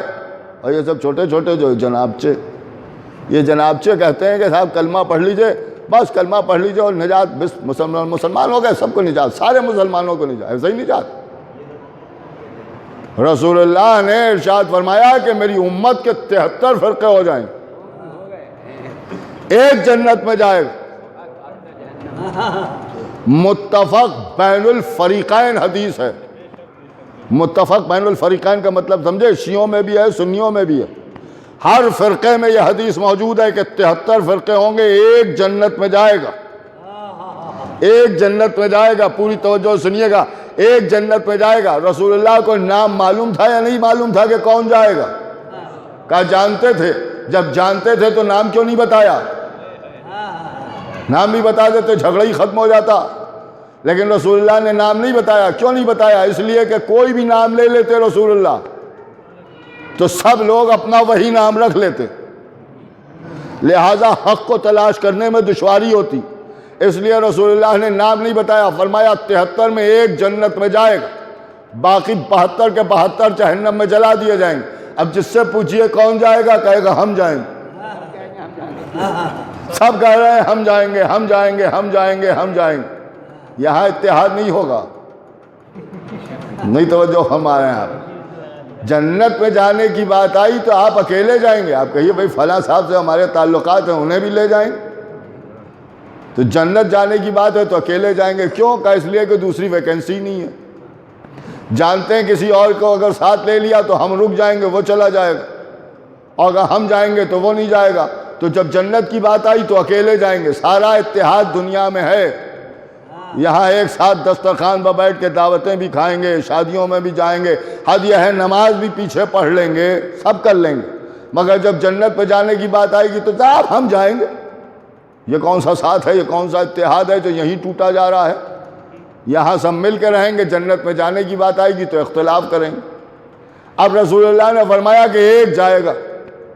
اور یہ سب چھوٹے چھوٹے جو جنابچے، یہ جنابچے کہتے ہیں کہ صاحب کلمہ پڑھ لیجئے، بس کلمہ پڑھ لیجئے اور نجات، بس مسلمان ہو گئے، سب کو نجات، سارے مسلمانوں کو نجات، ایسا ہی نجات۔ رسول اللہ نے ارشاد فرمایا کہ میری امت کے 73 فرقے ہو جائیں، ایک جنت میں جائے گا۔ متفق بین الفریقین حدیث ہے۔ متفق بین الفریقین کا مطلب سمجھے، شیعوں میں بھی ہے سنیوں میں بھی ہے، ہر فرقے میں یہ حدیث موجود ہے کہ 73 فرقے ہوں گے، ایک جنت میں جائے گا، ایک جنت میں جائے گا۔ پوری توجہ سنیے گا، ایک جنت میں جائے گا۔ رسول اللہ کو نام معلوم تھا یا نہیں معلوم تھا کہ کون جائے گا؟ کہا جانتے تھے۔ جب جانتے تھے تو نام کیوں نہیں بتایا؟ نام بھی بتا دیتے جھگڑا ہی ختم ہو جاتا، لیکن رسول اللہ نے نام نہیں بتایا۔ کیوں نہیں بتایا؟ اس لیے کہ کوئی بھی نام لے لیتے رسول اللہ تو سب لوگ اپنا وہی نام رکھ لیتے، لہذا حق کو تلاش کرنے میں دشواری ہوتی، اس لیے رسول اللہ نے نام نہیں بتایا۔ فرمایا 73 میں ایک جنت میں جائے گا، باقی 72 کے 72 جہنم میں جلا دیے جائیں گے۔ اب جس سے پوچھئے کون جائے گا، کہے گا ہم جائیں گے۔ سب کہہ رہے ہیں ہم جائیں گے، ہم جائیں گے، ہم جائیں گے، ہم جائیں گے۔ یہاں اتحاد نہیں ہوگا، نہیں توجہ ہمارے ہیں آپ۔ جنت میں جانے کی بات آئی تو آپ اکیلے جائیں گے؟ آپ کہیے بھائی فلاں صاحب سے ہمارے تعلقات ہیں، انہیں بھی لے جائیں۔ تو جنت جانے کی بات ہے تو اکیلے جائیں گے، کیوں؟ کہ اس لیے کہ دوسری ویکنسی نہیں ہے۔ جانتے ہیں کسی اور کو اگر ساتھ لے لیا تو ہم رک جائیں گے، وہ چلا جائے گا، اور اگر ہم جائیں گے تو وہ نہیں جائے گا۔ تو جب جنت کی بات آئی تو اکیلے جائیں گے۔ سارا اتحاد دنیا میں ہے، یہاں ایک ساتھ دسترخوان پر بیٹھ کے دعوتیں بھی کھائیں گے، شادیوں میں بھی جائیں گے، حد یہ ہے نماز بھی پیچھے پڑھ لیں گے، سب کر لیں گے۔ مگر جب جنت پہ جانے کی بات آئے گی تو صاحب ہم جائیں گے. یہ کون سا ساتھ ہے، یہ کون سا اتحاد ہے جو یہیں ٹوٹا جا رہا ہے؟ یہاں سب مل کے رہیں گے، جنت میں جانے کی بات آئے گی تو اختلاف کریں گے. اب رسول اللہ نے فرمایا کہ ایک جائے گا.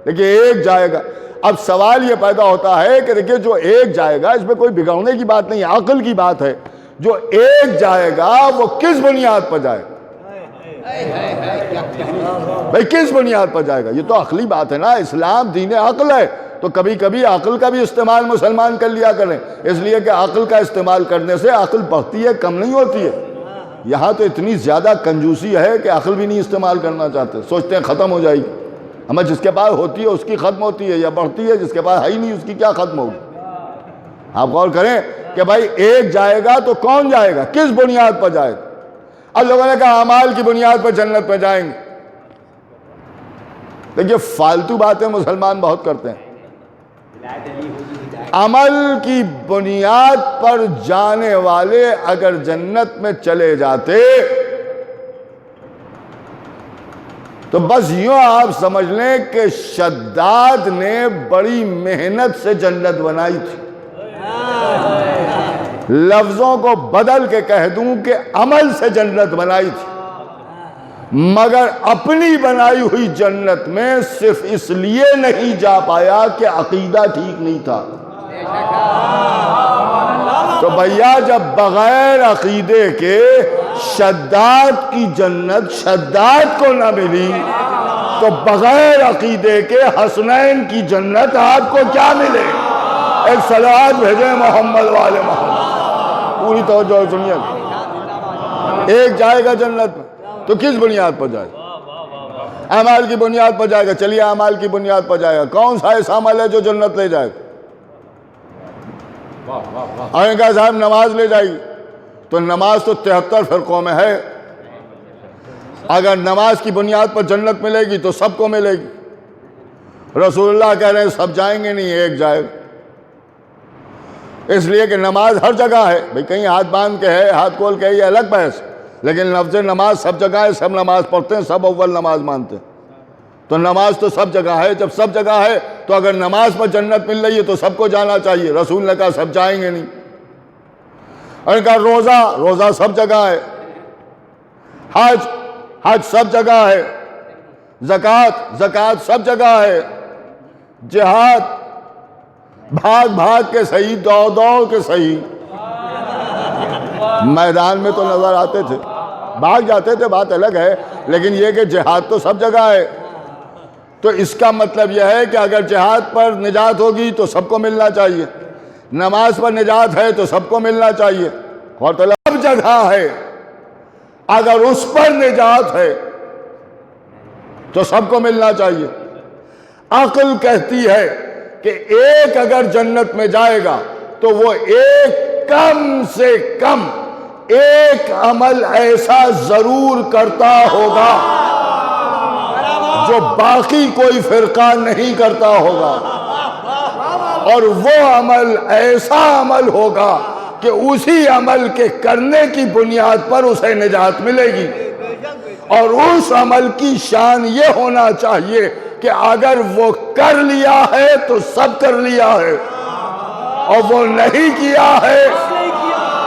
دیکھیے ایک جائے گا. اب سوال یہ پیدا ہوتا ہے کہ دیکھیے جو ایک جائے گا اس میں کوئی بگڑنے کی بات نہیں ہے، عقل کی بات ہے. جو ایک جائے گا وہ کس بنیاد پر جائے گا؟ بھئی کس بنیاد پر جائے گا؟ یہ تو عقلی بات ہے نا. اسلام دین عقل ہے تو کبھی کبھی عقل کا بھی استعمال مسلمان کر لیا کریں، اس لیے کہ عقل کا استعمال کرنے سے عقل بڑھتی ہے، کم نہیں ہوتی ہے. یہاں تو اتنی زیادہ کنجوسی ہے کہ عقل بھی نہیں استعمال کرنا چاہتے، سوچتے ہیں ختم ہو جائے گی. ہمیں جس کے پاس ہوتی ہے اس کی ختم ہوتی ہے یا بڑھتی ہے، جس کے پاس ہے ہی نہیں اس کی کیا ختم ہوگی. آپ غور کریں کہ بھائی ایک جائے گا تو کون جائے گا، کس بنیاد پر جائے گا؟ اب لوگوں نے کہا اعمال کی بنیاد پر جنت پہ جائیں گے. دیکھیے فالتو باتیں مسلمان بہت کرتے ہیں. عمل کی بنیاد پر جانے والے اگر جنت میں چلے جاتے تو بس یوں آپ سمجھ لیں کہ شداد نے بڑی محنت سے جنت بنائی تھی. لفظوں کو بدل کے کہہ دوں کہ عمل سے جنت بنائی تھی، مگر اپنی بنائی ہوئی جنت میں صرف اس لیے نہیں جا پایا کہ عقیدہ ٹھیک نہیں تھا. تو بھیا جب بغیر عقیدے کے شداد کی جنت شداد کو نہ ملی تو بغیر عقیدے کے حسنین کی جنت آپ کو کیا ملے؟ ایک صلوات بھیجیں محمد والے محمد. پوری توجہ سنیے. ایک جائے گا جنت میں تو کس بنیاد پر جائے گا؟ اعمال کی بنیاد پر جائے گا. چلیے اعمال کی بنیاد پر جائے گا. کون سا ایسا عمل ہے جو جنت لے جائے گا؟ اور ان کا صاحب نماز لے جائے گی. تو نماز تو 73 فرقوں میں ہے. اگر نماز کی بنیاد پر جنت ملے گی تو سب کو ملے گی. رسول اللہ کہہ رہے ہیں سب جائیں گے نہیں، ایک جائے گا. اس لیے کہ نماز ہر جگہ ہے. بھئی کہیں ہاتھ باندھ کے ہے، ہاتھ کھول کے ہے، یہ الگ بحث. لیکن لفظ نماز سب جگہ ہے، سب نماز پڑھتے ہیں، سب اول نماز مانتے ہیں. تو نماز تو سب جگہ ہے. جب سب جگہ ہے تو اگر نماز پر جنت مل رہی ہے تو سب کو جانا چاہیے. رسول نے کہا سب جائیں گے نہیں. اور کہا روزہ سب جگہ ہے، حج سب جگہ ہے، زکوٰۃ سب جگہ ہے، جہاد بھاگ کے صحیح، دوڑ کے صحیح. میدان میں تو نظر آتے تھے، بھاگ جاتے تھے، بات الگ ہے. لیکن یہ کہ جہاد تو سب جگہ ہے. تو اس کا مطلب یہ ہے کہ اگر جہاد پر نجات ہوگی تو سب کو ملنا چاہیے، نماز پر نجات ہے تو سب کو ملنا چاہیے. اور سب جگہ ہے، اگر اس پر نجات ہے تو سب کو ملنا چاہیے. عقل کہتی ہے کہ ایک اگر جنت میں جائے گا تو وہ ایک کم سے کم ایک عمل ایسا ضرور کرتا ہوگا جو باقی کوئی فرقہ نہیں کرتا ہوگا، اور وہ عمل ایسا عمل ہوگا کہ اسی عمل کے کرنے کی بنیاد پر اسے نجات ملے گی. اور اس عمل کی شان یہ ہونا چاہیے کہ اگر وہ کر لیا ہے تو سب کر لیا ہے، اور وہ نہیں کیا ہے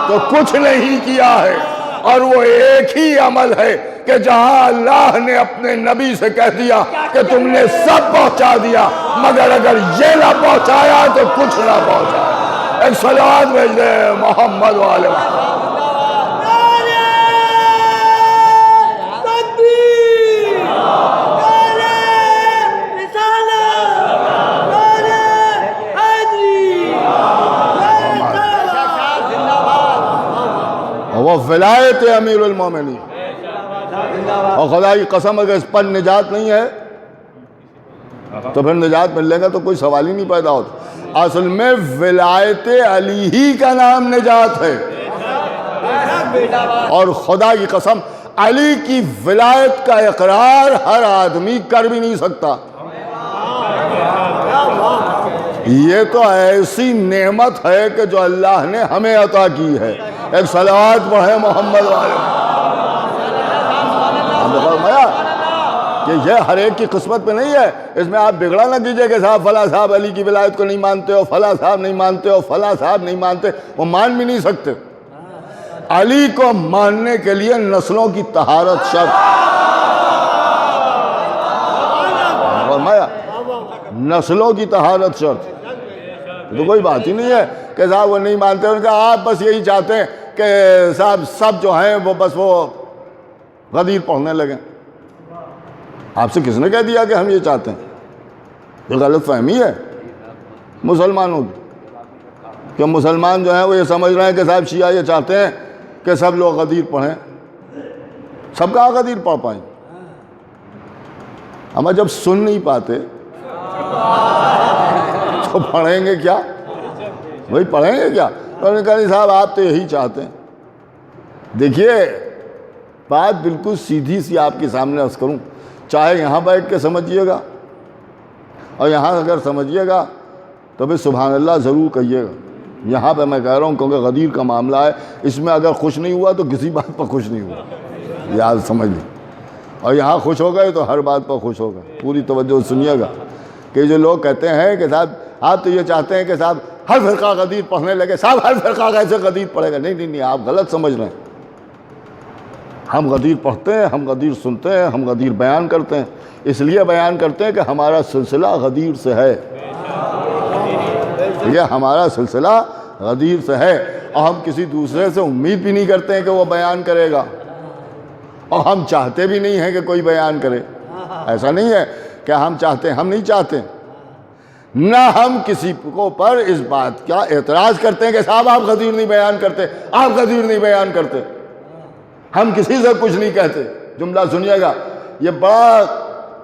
تو کچھ نہیں کیا ہے. اور وہ ایک ہی عمل ہے کہ جہاں اللہ نے اپنے نبی سے کہہ دیا کہ تم نے سب پہنچا دیا، مگر اگر یہ نہ پہنچایا تو کچھ نہ پہنچایا. ایک صلوات بھیج دے محمد والے محمد. وہ ولایت امیر المومنین. اور خدا کی قسم اگر اس پر نجات نہیں ہے تو پھر نجات ملنے کا تو کوئی سوال ہی نہیں پیدا ہوتا. اصل میں ولایت علی ہی کا نام نجات ہے. اور خدا کی قسم علی کی ولایت کا اقرار ہر آدمی کر بھی نہیں سکتا. یہ تو ایسی نعمت ہے کہ جو اللہ نے ہمیں عطا کی ہے. ایک صلوات پڑھے محمد والے. کہ یہ ہر ایک کی قسمت پہ نہیں ہے. اس میں آپ بگڑا نہ کیجئے کہ صاحب فلاں صاحب علی کی ولایت کو نہیں مانتے ہو، فلاں صاحب نہیں مانتے ہو، فلاں صاحب نہیں مانتے. وہ مان بھی نہیں سکتے. علی کو ماننے کے لیے نسلوں کی طہارت شرط. فرمایا نسلوں کی طہارت شرط. تو کوئی بات ہی نہیں ہے کہ صاحب وہ نہیں مانتے. ان کا آپ بس یہی چاہتے ہیں کہ صاحب سب جو ہیں وہ بس وہ غدیر پڑھنے لگیں. آپ سے کس نے کہہ دیا کہ ہم یہ چاہتے ہیں؟ یہ غلط فہمی ہے مسلمانوں کی کہ مسلمان جو ہیں وہ یہ سمجھ رہے ہیں کہ صاحب شیعہ یہ چاہتے ہیں کہ سب لوگ غدیر پڑھیں. سب کہاں غدیر پڑھ پائیں؟ ہم جب سن نہیں پاتے تو پڑھیں گے کیا؟ وہی پڑھیں گے کیا؟ تو انہوں نے کہا نہیں صاحب آپ تو یہی چاہتے ہیں. دیکھیے بات بالکل سیدھی سی آپ کے سامنے عرض کروں، چاہے یہاں بیٹھ کے سمجھیے گا اور یہاں اگر سمجھیے گا تو پھر سبحان اللہ ضرور کہیے گا. یہاں پہ میں کہہ رہا ہوں کیونکہ غدیر کا معاملہ ہے، اس میں اگر خوش نہیں ہوا تو کسی بات پر خوش نہیں ہوا، یاد سمجھ لیں. اور یہاں خوش ہو گئے تو ہر بات پر خوش ہو گئے. پوری توجہ سنیے گا کہ جو لوگ کہتے ہیں کہ صاحب آپ تو یہ چاہتے ہیں کہ صاحب ہر فرقہ غدیر پڑھنے لگے، صاحب ہر فرقہ کیسے غدیر پڑھے گا؟ نہیں نہیں نہیں، آپ غلط سمجھ رہے ہیں. ہم غدیر پڑھتے ہیں، ہم غدیر سنتے ہیں، ہم غدیر بیان کرتے ہیں. اس لیے بیان کرتے ہیں کہ ہمارا سلسلہ غدیر سے ہے. یہ ہمارا سلسلہ غدیر سے ہے اور ہم کسی دوسرے سے امید بھی نہیں کرتے ہیں کہ وہ بیان کرے گا، اور ہم چاہتے بھی نہیں ہیں کہ کوئی بیان کرے. ایسا نہیں ہے کہ ہم چاہتے ہیں، ہم نہیں چاہتے. نہ ہم کسی کو پر اس بات کا اعتراض کرتے ہیں کہ صاحب آپ غدیر نہیں بیان کرتے، آپ غدیر نہیں بیان کرتے. ہم کسی سے کچھ نہیں کہتے. جملہ سنیے گا، یہ بڑا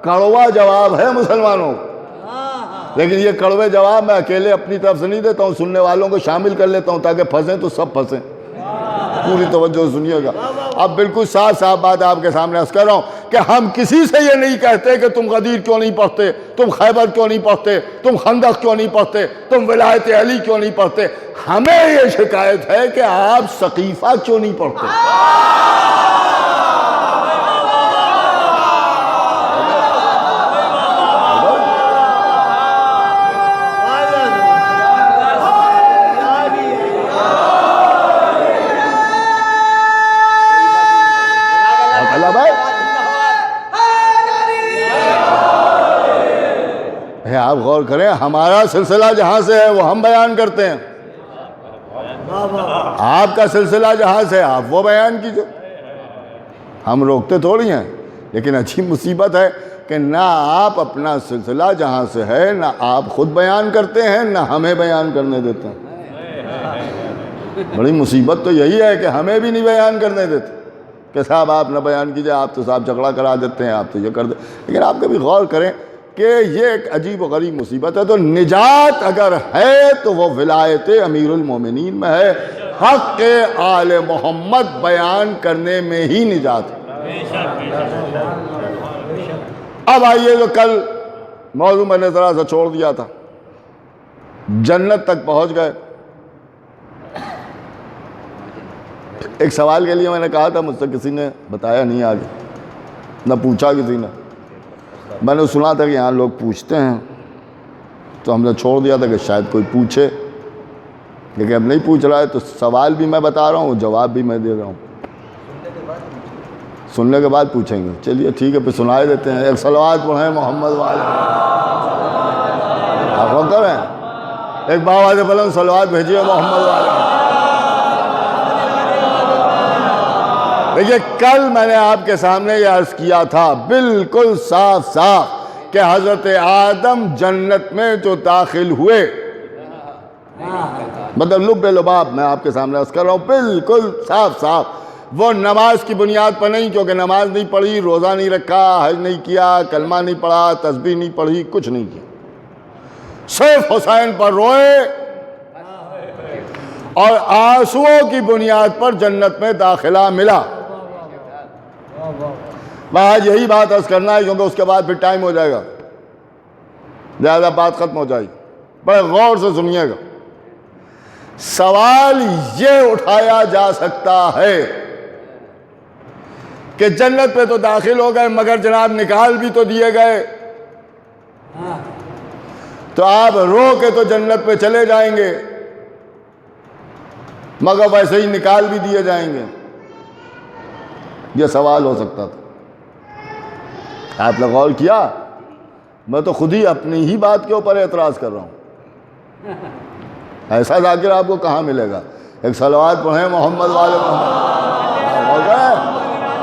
کڑوا جواب ہے مسلمانوں کو، لیکن یہ کڑوے جواب میں اکیلے اپنی طرف سے نہیں دیتا ہوں، سننے والوں کو شامل کر لیتا ہوں تاکہ پھنسیں تو سب پھنسیں. پوری توجہ سنیے گا. اب بالکل صاف صاف بات آپ کے سامنے عرض کر رہا ہوں کہ ہم کسی سے یہ نہیں کہتے کہ تم غدیر کیوں نہیں پڑھتے، تم خیبر کیوں نہیں پڑھتے، تم خندق کیوں نہیں پڑھتے، تم ولایت علی کیوں نہیں پڑھتے. ہمیں یہ شکایت ہے کہ آپ سقیفہ کیوں نہیں پڑھتے. آپ غور کریں، ہمارا سلسلہ جہاں سے ہے وہ ہم بیان کرتے ہیں، آپ کا سلسلہ جہاں سے ہے آپ وہ بیان کیجئے. ہم روکتے تھوڑی ہیں، لیکن اچھی مصیبت ہے کہ نہ آپ اپنا سلسلہ جہاں سے ہے نہ آپ خود بیان کرتے ہیں نہ ہمیں بیان کرنے دیتے ہیں. بڑی مصیبت تو یہی ہے کہ ہمیں بھی نہیں بیان کرنے دیتے کہ صاحب آپ نہ بیان کیجئے، آپ تو صاحب جھگڑا کرا دیتے ہیں، آپ تو یہ کر دیتے. لیکن آپ کبھی غور کریں کہ یہ ایک عجیب و غریب مصیبت ہے. تو نجات اگر ہے تو وہ ولایت امیر المومنین میں ہے. حق آل محمد بیان کرنے میں ہی نجات ہے. اب آئیے جو کل موضوع میں نے ذرا سا چھوڑ دیا تھا، جنت تک پہنچ گئے. ایک سوال کے لیے میں نے کہا تھا، مجھ سے کسی نے بتایا نہیں، آگے نہ پوچھا کسی نے. میں نے سنا تھا کہ یہاں لوگ پوچھتے ہیں تو ہم نے چھوڑ دیا تھا کہ شاید کوئی پوچھے، لیکن اب نہیں پوچھ رہا ہے تو سوال بھی میں بتا رہا ہوں، جواب بھی میں دے رہا ہوں. سننے کے بعد پوچھیں گے. چلیے ٹھیک ہے، پھر سنائے دیتے ہیں. ایک صلوات پڑھیں محمد والے. آپ روک کر ہیں، ایک باواز بلند صلوات بھیجیے محمد والے. دیکھیے کل میں نے آپ کے سامنے یہ عرض کیا تھا بالکل صاف صاف کہ حضرت آدم جنت میں جو داخل ہوئے، مطلب لب لباب میں آپ کے سامنے عرض کر رہا ہوں بالکل صاف صاف، وہ نماز کی بنیاد پر نہیں، کیونکہ نماز نہیں پڑھی، روزہ نہیں رکھا، حج نہیں کیا، کلمہ نہیں پڑھا، تسبیح نہیں پڑھی، کچھ نہیں کیا، صرف حسین پر روئے اور آنسوؤں کی بنیاد پر جنت میں داخلہ ملا. میں آج یہی بات عرض کرنا ہے کیونکہ اس کے بعد پھر ٹائم ہو جائے گا، زیادہ بات ختم ہو جائے گی. بڑے غور سے سنیے گا. سوال یہ اٹھایا جا سکتا ہے کہ جنت پہ تو داخل ہو گئے مگر جناب نکال بھی تو دیے گئے، تو آپ رو کے تو جنت پہ چلے جائیں گے مگر ویسے ہی نکال بھی دیے جائیں گے؟ یہ سوال ہو سکتا تھا۔ آپ نے غور کیا؟ میں تو خود ہی اپنی ہی بات کے اوپر اعتراض کر رہا ہوں۔ ایسا ذاکر آپ کو کہاں ملے گا؟ ایک صلوات پڑھیں محمد والے محمد، ہو گئے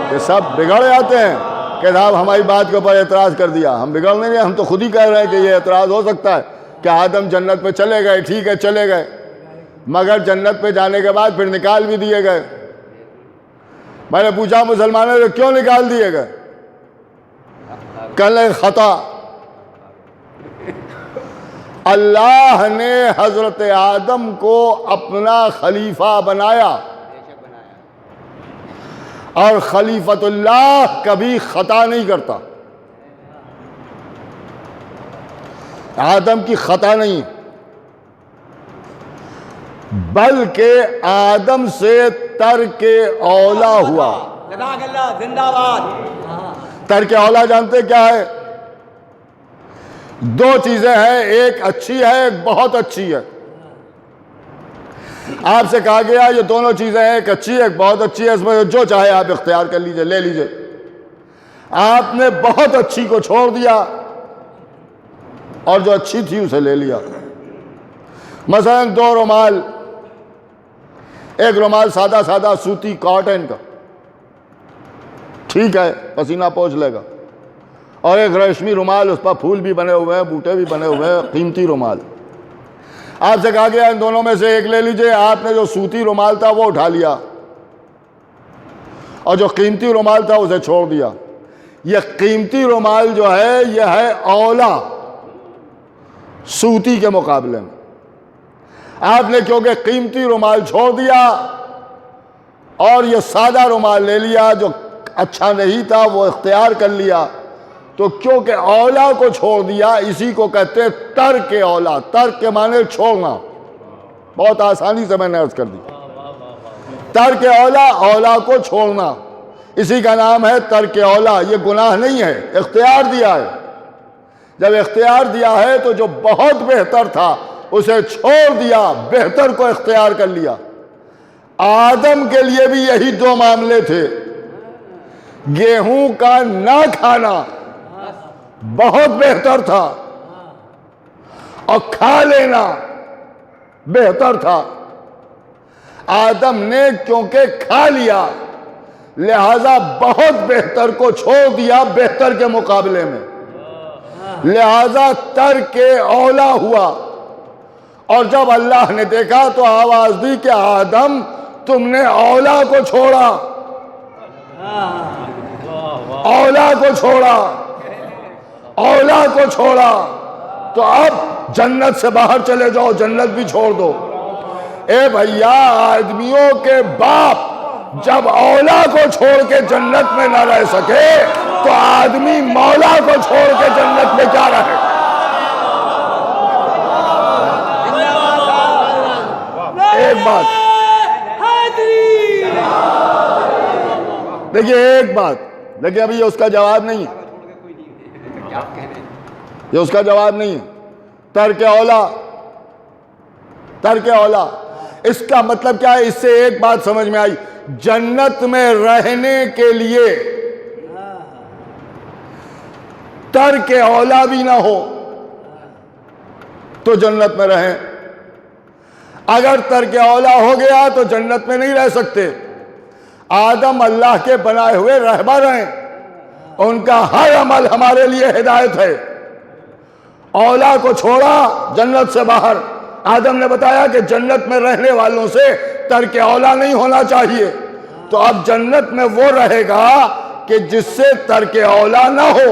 کہ سب بگڑ جاتے ہیں کہ صاحب ہماری بات کے اوپر اعتراض کر دیا۔ ہم بگڑ نہیں رہے، ہم تو خود ہی کہہ رہے ہیں کہ یہ اعتراض ہو سکتا ہے کہ آدم جنت پہ چلے گئے، ٹھیک ہے چلے گئے، مگر جنت پہ جانے کے بعد پھر نکال بھی دیے گئے۔ میں نے پوچھا مسلمانوں سے کیوں نکال دیے گئے؟ کل خطا، اللہ نے حضرت آدم کو اپنا خلیفہ بنایا، اور خلیفۃ اللہ کبھی خطا نہیں کرتا۔ آدم کی خطا نہیں، بلکہ آدم سے ترک اولا ہوا۔ جزاک اللہ، زندہ باد۔ ترک اولا جانتے کیا ہے؟ دو چیزیں ہیں، ایک اچھی ہے ایک بہت اچھی ہے۔ آپ سے کہا گیا یہ دونوں چیزیں ہیں، ایک اچھی ہے ایک بہت اچھی ہے، اس میں جو چاہے آپ اختیار کر لیجئے، لے لیجئے۔ آپ نے بہت اچھی کو چھوڑ دیا اور جو اچھی تھی اسے لے لیا۔ مثلا دو رومال، ایک رومال سادہ سادہ سوتی کاٹن کا، ٹھیک ہے پسینہ پوچھ لے گا، اور ایک ریشمی رومال، اس پر پھول بھی بنے ہوئے ہیں، بوٹے بھی بنے ہوئے ہیں، قیمتی رومال۔ آپ سے کہا گیا ان دونوں میں سے ایک لے لیجئے، آپ نے جو سوتی رومال تھا وہ اٹھا لیا اور جو قیمتی رومال تھا اسے چھوڑ دیا۔ یہ قیمتی رومال جو ہے یہ ہے اولا سوتی کے مقابلے میں۔ آپ نے کیونکہ قیمتی رومال چھوڑ دیا اور یہ سادہ رومال لے لیا جو اچھا نہیں تھا وہ اختیار کر لیا، تو کیونکہ اولا کو چھوڑ دیا، اسی کو کہتے ہیں ترک اولا۔ ترک کے معنی چھوڑنا، بہت آسانی سے میں نے عرض کر دی۔ ترک اولا، اولا کو چھوڑنا، اسی کا نام ہے ترک اولا۔ یہ گناہ نہیں ہے، اختیار دیا ہے۔ جب اختیار دیا ہے تو جو بہت بہتر تھا اسے چھوڑ دیا، بہتر کو اختیار کر لیا۔ آدم کے لیے بھی یہی دو معاملے تھے، گیہوں کا نہ کھانا بہت بہتر تھا اور کھا لینا بہتر تھا۔ آدم نے کیونکہ کھا لیا لہذا بہت بہتر کو چھوڑ دیا بہتر کے مقابلے میں، لہذا ترک اولا ہوا۔ اور جب اللہ نے دیکھا تو آواز دی کہ آدم تم نے اولا کو چھوڑا، اولا کو چھوڑا، اولا کو چھوڑا، تو اب جنت سے باہر چلے جاؤ، جنت بھی چھوڑ دو۔ اے بھیا، آدمیوں کے باپ جب اولا کو چھوڑ کے جنت میں نہ رہ سکے تو آدمی مولا کو چھوڑ کے جنت میں کیا رہے؟ ایک بات دیکھیے، ایک بات دیکھیے، ابھی یہ اس کا جواب نہیں ہے، یہ اس کا جواب نہیں ہے۔ ترک اولا، ترک اولا، اس کا مطلب کیا ہے؟ اس سے ایک بات سمجھ میں آئی، جنت میں رہنے کے لیے ترک اولا بھی نہ ہو تو جنت میں رہیں۔ اگر ترک اولا ہو گیا تو جنت میں نہیں رہ سکتے۔ آدم اللہ کے بنائے ہوئے رہبر ہیں، ان کا ہر عمل ہمارے لیے ہدایت ہے۔ اولا کو چھوڑا، جنت سے باہر۔ آدم نے بتایا کہ جنت میں رہنے والوں سے ترک اولا نہیں ہونا چاہیے، تو اب جنت میں وہ رہے گا کہ جس سے ترک اولا نہ ہو۔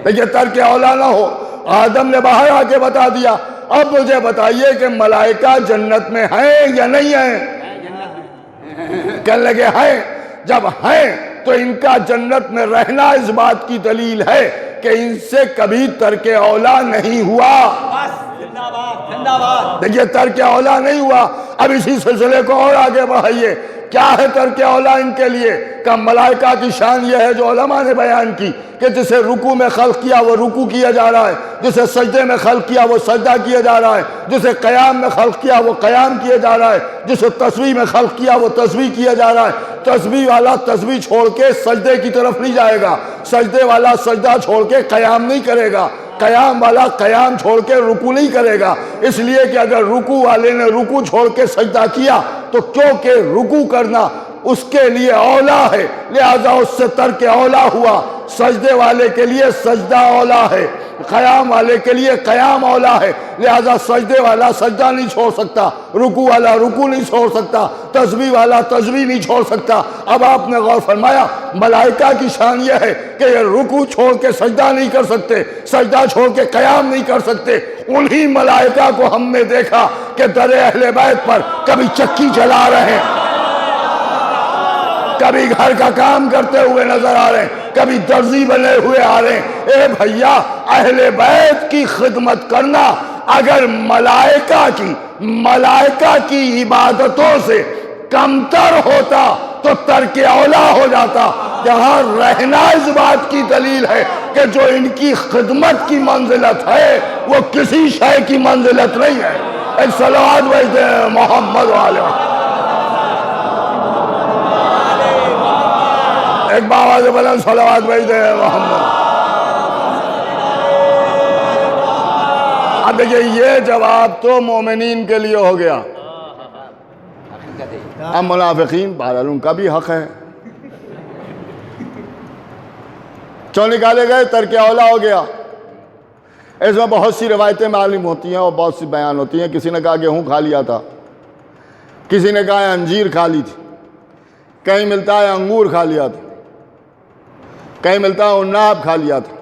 دیکھیے، ترک اولا نہ ہو۔ آدم نے باہر آ کے بتا دیا، اب مجھے بتائیے کہ ملائکہ جنت میں ہیں یا نہیں ہیں؟ کہنے لگے ہیں۔ جب ہیں تو ان کا جنت میں رہنا اس بات کی دلیل ہے کہ ان سے کبھی ترک اولا نہیں ہوا۔ دیکھیے، ترک اولا نہیں ہوا۔ اب اسی سلسلے کو اور آگے بڑھائیے، کیا ہے ترک اولا ان کے لیے؟ کہ ملائکہ کی شان یہ ہے جو علماء نے بیان کی کہ جسے رکوع میں خلق کیا وہ رکوع کیا جا رہا ہے، جسے سجدے میں خلق کیا وہ سجدہ کیا جا رہا ہے، جسے قیام میں خلق کیا وہ قیام کیا جا رہا ہے، جسے تسبیح میں خلق کیا وہ تسبیح کیا جا رہا ہے۔ تسبیح والا تسبیح چھوڑ کے سجدے کی طرف نہیں جائے گا، سجدے والا سجدہ چھوڑ کے قیام نہیں کرے گا، قیام والا قیام چھوڑ کے رکوع نہیں کرے گا۔ اس لیے کہ اگر رکوع والے نے رکوع چھوڑ کے سجدہ کیا تو کیونکہ رکوع کرنا اس کے لیے اولا ہے، لہذا اس سے ترک اولا ہوا۔ سجدے والے کے لیے سجدہ اولا ہے، قیام والے کے لیے قیام اولا ہے، لہذا سجدے والا سجدہ نہیں چھوڑ سکتا، رکوع والا رکوع نہیں چھوڑ سکتا، تسبیح والا تسبیح نہیں چھوڑ سکتا۔ اب آپ نے غور فرمایا ملائکہ کی شان یہ ہے کہ یہ رکوع چھوڑ کے سجدہ نہیں کر سکتے، سجدہ چھوڑ کے قیام نہیں کر سکتے۔ انہی ملائکہ کو ہم نے دیکھا کہ در اہل بیت پر کبھی چکی چلا رہے ہیں، کبھی گھر کا کام کرتے ہوئے نظر آ رہے ہیں، کبھی درزی بنے ہوئے آ رہے ہیں۔ اے بھیا، اہل بیت کی خدمت کرنا اگر ملائکہ کی عبادتوں سے کمتر ہوتا تو ترک اولا ہو جاتا۔ یہاں رہنا اس بات کی دلیل ہے کہ جو ان کی خدمت کی منزلت ہے وہ کسی شے کی منزلت نہیں ہے۔ ایک صلوات بھیجتے ہیں محمد والے، ایک باواز بلند صلوات بھیجتے ہیں محمد۔ اب دیکھئے یہ جواب تو مومنین کے لیے ہو گیا، اب منافقین بہرحال ان کا بھی حق ہے، چوں نکالے گئے ترک اولا ہو گیا۔ اس میں بہت سی روایتیں معلوم ہوتی ہیں اور بہت سی بیان ہوتی ہیں۔ کسی نے کہا گیہوں کھا لیا تھا، کسی نے کہا انجیر کھا لی تھی، کہیں ملتا ہے انگور کھا لیا تھا، کہیں ملتا ہے عناب کھا لیا تھا،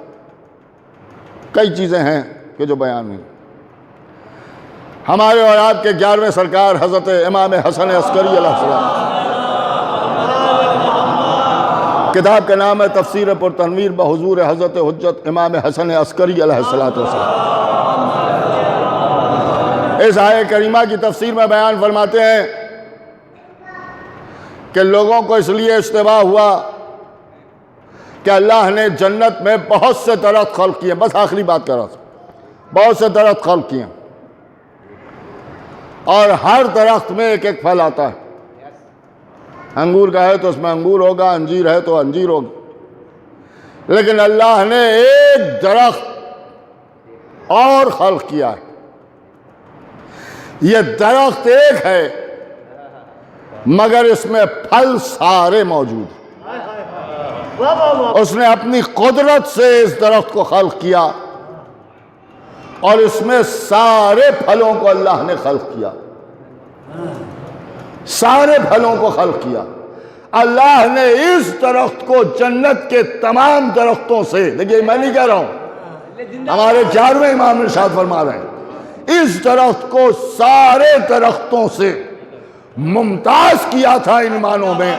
کئی چیزیں ہیں کہ جو بیان ہیں۔ ہمارے اور آپ کے 11ویں سرکار حضرت امام حسن عسکری علیہ السلام، کتاب کا نام ہے تفسیر پر تنویر بحضور حضرت حجت امام حسن عسکری علیہ السلام۔ اس آیہ کریمہ کی تفسیر میں بیان فرماتے ہیں کہ لوگوں کو اس لیے اشتباہ ہوا کہ اللہ نے جنت میں بہت سے درخت خلق کیے، بس آخری بات کر رہا تھا، بہت سے درخت خلق کیے اور ہر درخت میں ایک ایک پھل آتا ہے۔ انگور کا ہے تو اس میں انگور ہوگا، انجیر ہے تو انجیر ہوگا، لیکن اللہ نے ایک درخت اور خلق کیا ہے۔ یہ درخت ایک ہے مگر اس میں پھل سارے موجود ہیں۔ اس نے اپنی قدرت سے اس درخت کو خلق کیا اور اس میں سارے پھلوں کو اللہ نے خلق کیا، سارے پھلوں کو خلق کیا۔ اللہ نے اس درخت کو جنت کے تمام درختوں سے، دیکھیے میں نہیں کہہ رہا ہوں، ہمارے 11ویں امام ارشاد فرما رہے ہیں، اس درخت کو سارے درختوں سے ممتاز کیا تھا ان معنوں میں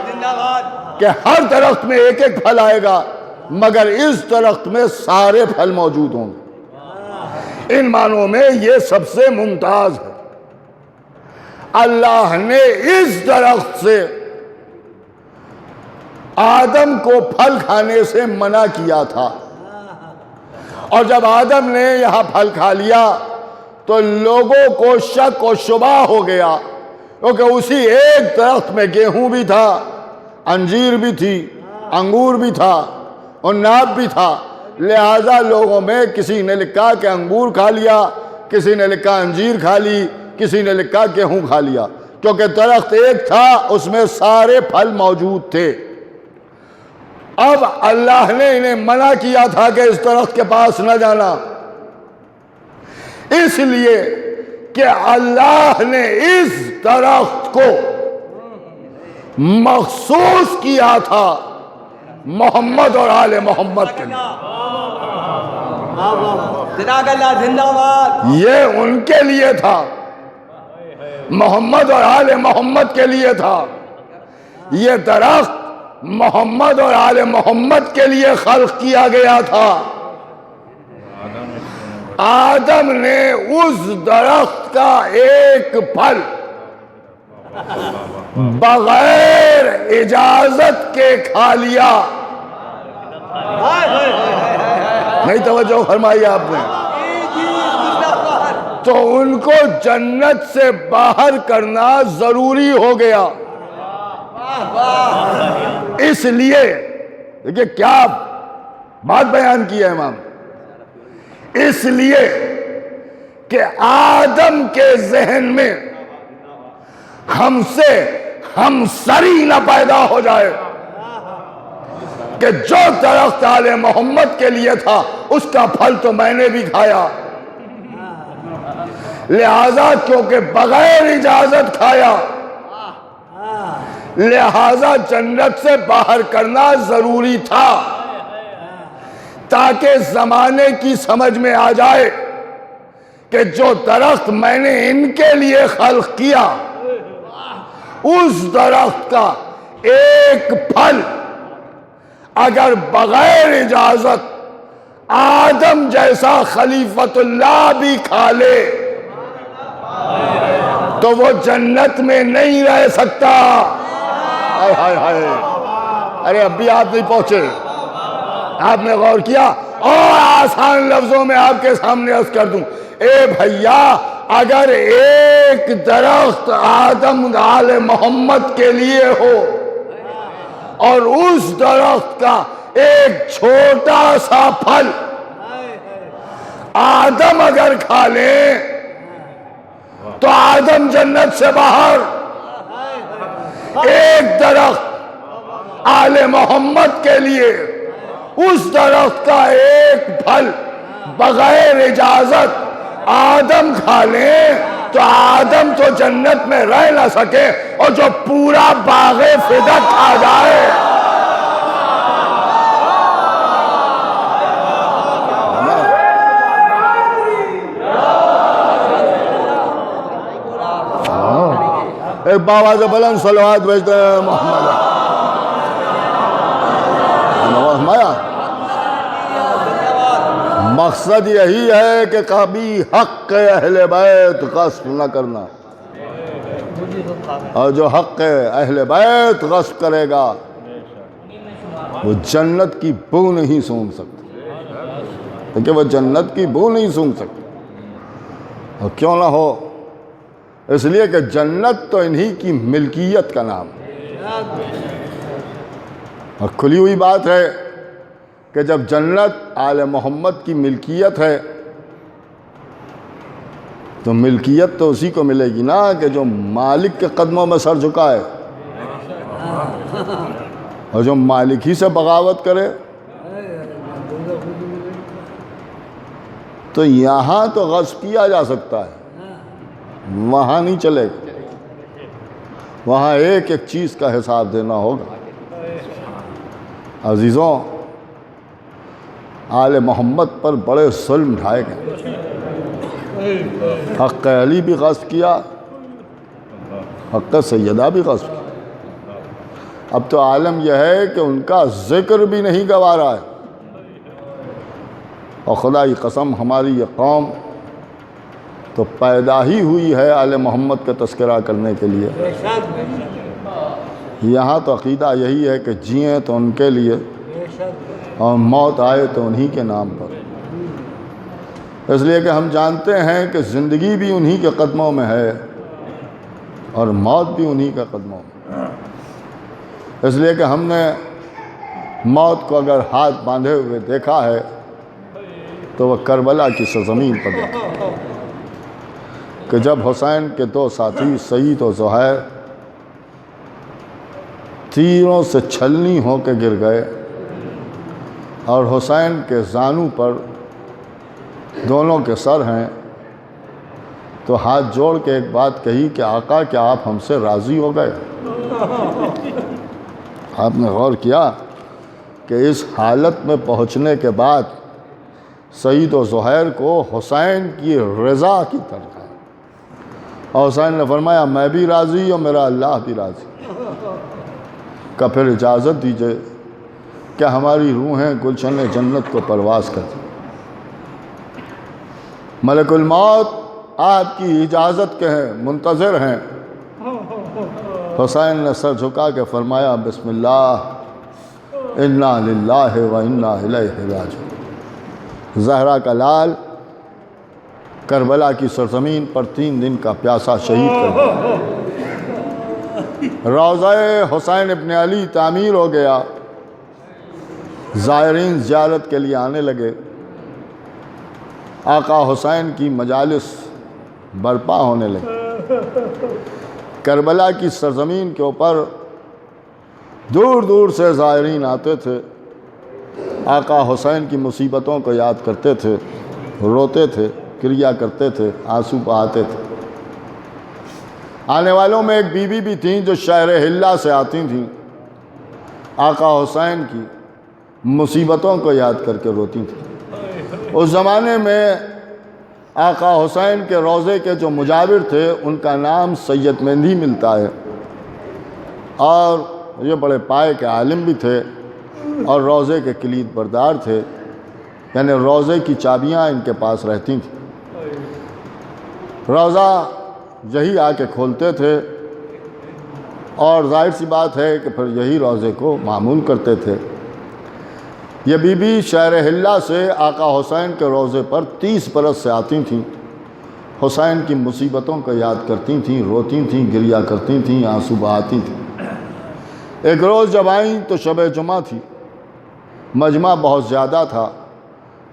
کہ ہر درخت میں ایک ایک پھل آئے گا مگر اس درخت میں سارے پھل موجود ہوں گے۔ ان معنوں میں یہ سب سے ممتاز ہے۔ اللہ نے اس درخت سے آدم کو پھل کھانے سے منع کیا تھا، اور جب آدم نے یہاں پھل کھا لیا تو لوگوں کو شک و شبہ ہو گیا، کیونکہ اسی ایک درخت میں گیہوں بھی تھا، انجیر بھی تھی، انگور بھی تھا، عناب بھی تھا، لہذا لوگوں میں کسی نے لکھا کہ انگور کھا لیا، کسی نے لکھا انجیر کھا لی، کسی نے لکھا گیہوں کھا لیا، کیونکہ درخت ایک تھا اس میں سارے پھل موجود تھے۔ اب اللہ نے انہیں منع کیا تھا کہ اس درخت کے پاس نہ جانا، اس لیے کہ اللہ نے اس درخت کو مخصوص کیا تھا محمد اور آل محمد کے لیے۔ جناب اللہ زندہ باد۔ یہ ان کے لیے تھا، محمد اور آل محمد کے لیے تھا۔ یہ درخت محمد اور آل محمد کے لیے خلق کیا گیا تھا۔ آدم نے اس درخت کا ایک پھل بغیر اجازت کے کھا لیا. نہیں توجہ فرمائی آپ نے؟ تو ان کو جنت سے باہر کرنا ضروری ہو گیا. اس لیے دیکھیے کیا بات بیان کی ہے امام. اس لیے کہ آدم کے ذہن میں ہم سے ہمسری نہ پیدا ہو جائے کہ جو درخت آل محمد کے لیے تھا اس کا پھل تو میں نے بھی کھایا، لہذا کیونکہ بغیر اجازت کھایا لہذا جنت سے باہر کرنا ضروری تھا، تاکہ زمانے کی سمجھ میں آ جائے کہ جو درخت میں نے ان کے لیے خلق کیا اس درخت کا ایک پھل اگر بغیر اجازت آدم جیسا خلیفت اللہ بھی کھا لے تو وہ جنت میں نہیں رہ سکتا. ہائے ہائے ہائے، ارے اب بھی آپ نہیں پہنچے. آپ نے غور کیا؟ اور آسان لفظوں میں آپ کے سامنے عرض کر دوں، اے بھیا اگر ایک درخت آدم آل محمد کے لیے ہو اور اس درخت کا ایک چھوٹا سا پھل آدم اگر کھا لیں تو آدم جنت سے باہر. ایک درخت آل محمد کے لیے اس درخت کا ایک پھل بغیر اجازت آدم کھا لیں تو آدم تو جنت میں رہ نہ سکے اور جو پورا باغ فدق کھا جائے. ایک بابا سے بلند صلوات بھیجتے ہیں محمد. مقصد یہی ہے کہ کبھی حق اہل بیت غصب نہ کرنا، اور جو حق اہل بیت غصب کرے گا وہ جنت کی بو نہیں سونگھ سکتا، کیونکہ وہ جنت کی بو نہیں سونگھ سکتا. اور کیوں نہ ہو؟ اس لیے کہ جنت تو انہی کی ملکیت کا نام ہے، اور کھلی ہوئی بات ہے کہ جب جنت آل محمد کی ملکیت ہے تو ملکیت تو اسی کو ملے گی نا کہ جو مالک کے قدموں میں سر جھکائے، اور جو مالک ہی سے بغاوت کرے. تو یہاں تو غصب کیا جا سکتا ہے، وہاں نہیں چلے گا. وہاں ایک ایک چیز کا حساب دینا ہوگا. عزیزوں، آل محمد پر بڑے ظلم ڈھائے گئے. حق علی بھی غصب کیا، حق سیدہ بھی غصب کیا. اب تو عالم یہ ہے کہ ان کا ذکر بھی نہیں گوارا ہے. اور خدا کی قسم ہماری یہ قوم تو پیدا ہی ہوئی ہے آل محمد کا تذکرہ کرنے کے لیے. یہاں تو عقیدہ یہی ہے کہ جئیں تو ان کے لیے اور موت آئے تو انہی کے نام پر. اس لیے کہ ہم جانتے ہیں کہ زندگی بھی انہی کے قدموں میں ہے اور موت بھی انہی کے قدموں میں. اس لیے کہ ہم نے موت کو اگر ہاتھ باندھے ہوئے دیکھا ہے تو وہ کربلا کی سرزمین پر دیکھا کہ جب حسین کے دو ساتھی سعید و زہیر تیروں سے چھلنی ہو کے گر گئے اور حسین کے زانو پر دونوں کے سر ہیں، تو ہاتھ جوڑ کے ایک بات کہی کہ آقا کیا آپ ہم سے راضی ہو گئے؟ آپ نے غور کیا کہ اس حالت میں پہنچنے کے بعد سعید و زہیر کو حسین کی رضا کی طرح ہے، اور حسین نے فرمایا میں بھی راضی اور میرا اللہ بھی راضی. کہ پھر اجازت دیجئے کہ ہماری روحیں گلشن جنت کو پرواز کر دیں. ملک الموت آپ کی اجازت کے ہیں، منتظر ہیں حسین نے سر جھکا کے فرمایا بسم اللہ انا للہ و انا الیہ راجعون۔ زہرا کا لال کربلا کی سرزمین پر 3 دن کا پیاسا شہید کر دیا۔ روضہ حسین ابن علی تعمیر ہو گیا، زائرین زیارت کے لیے آنے لگے، آقا حسین کی مجالس برپا ہونے لگی۔ کربلا کی سرزمین کے اوپر دور دور سے زائرین آتے تھے، آقا حسین کی مصیبتوں کو یاد کرتے تھے، روتے تھے، کریا کرتے تھے، آنسو بہاتے تھے۔ آنے والوں میں ایک بیوی بھی تھیں جو شہر حلہ سے آتی تھیں، آقا حسین کی مصیبتوں کو یاد کر کے روتی تھیں۔ اس زمانے میں آقا حسین کے روضے کے جو مجاور تھے ان کا نام سید مہندی ملتا ہے، اور یہ بڑے پائے کے عالم بھی تھے اور روضے کے کلید بردار تھے، یعنی روضے کی چابیاں ان کے پاس رہتی تھیں۔ روضہ یہی آ کے کھولتے تھے اور ظاہر سی بات ہے کہ پھر یہی روضے کو معمول کرتے تھے۔ یہ بی بی شہر حلہ سے آقا حسین کے روضے پر 30 برس سے آتی تھیں، حسین کی مصیبتوں کو یاد کرتی تھیں، روتی تھیں، گریا کرتی تھیں، آنسو بہاتی تھیں۔ ایک روز جب آئیں تو شب جمعہ تھی، مجمع بہت زیادہ تھا،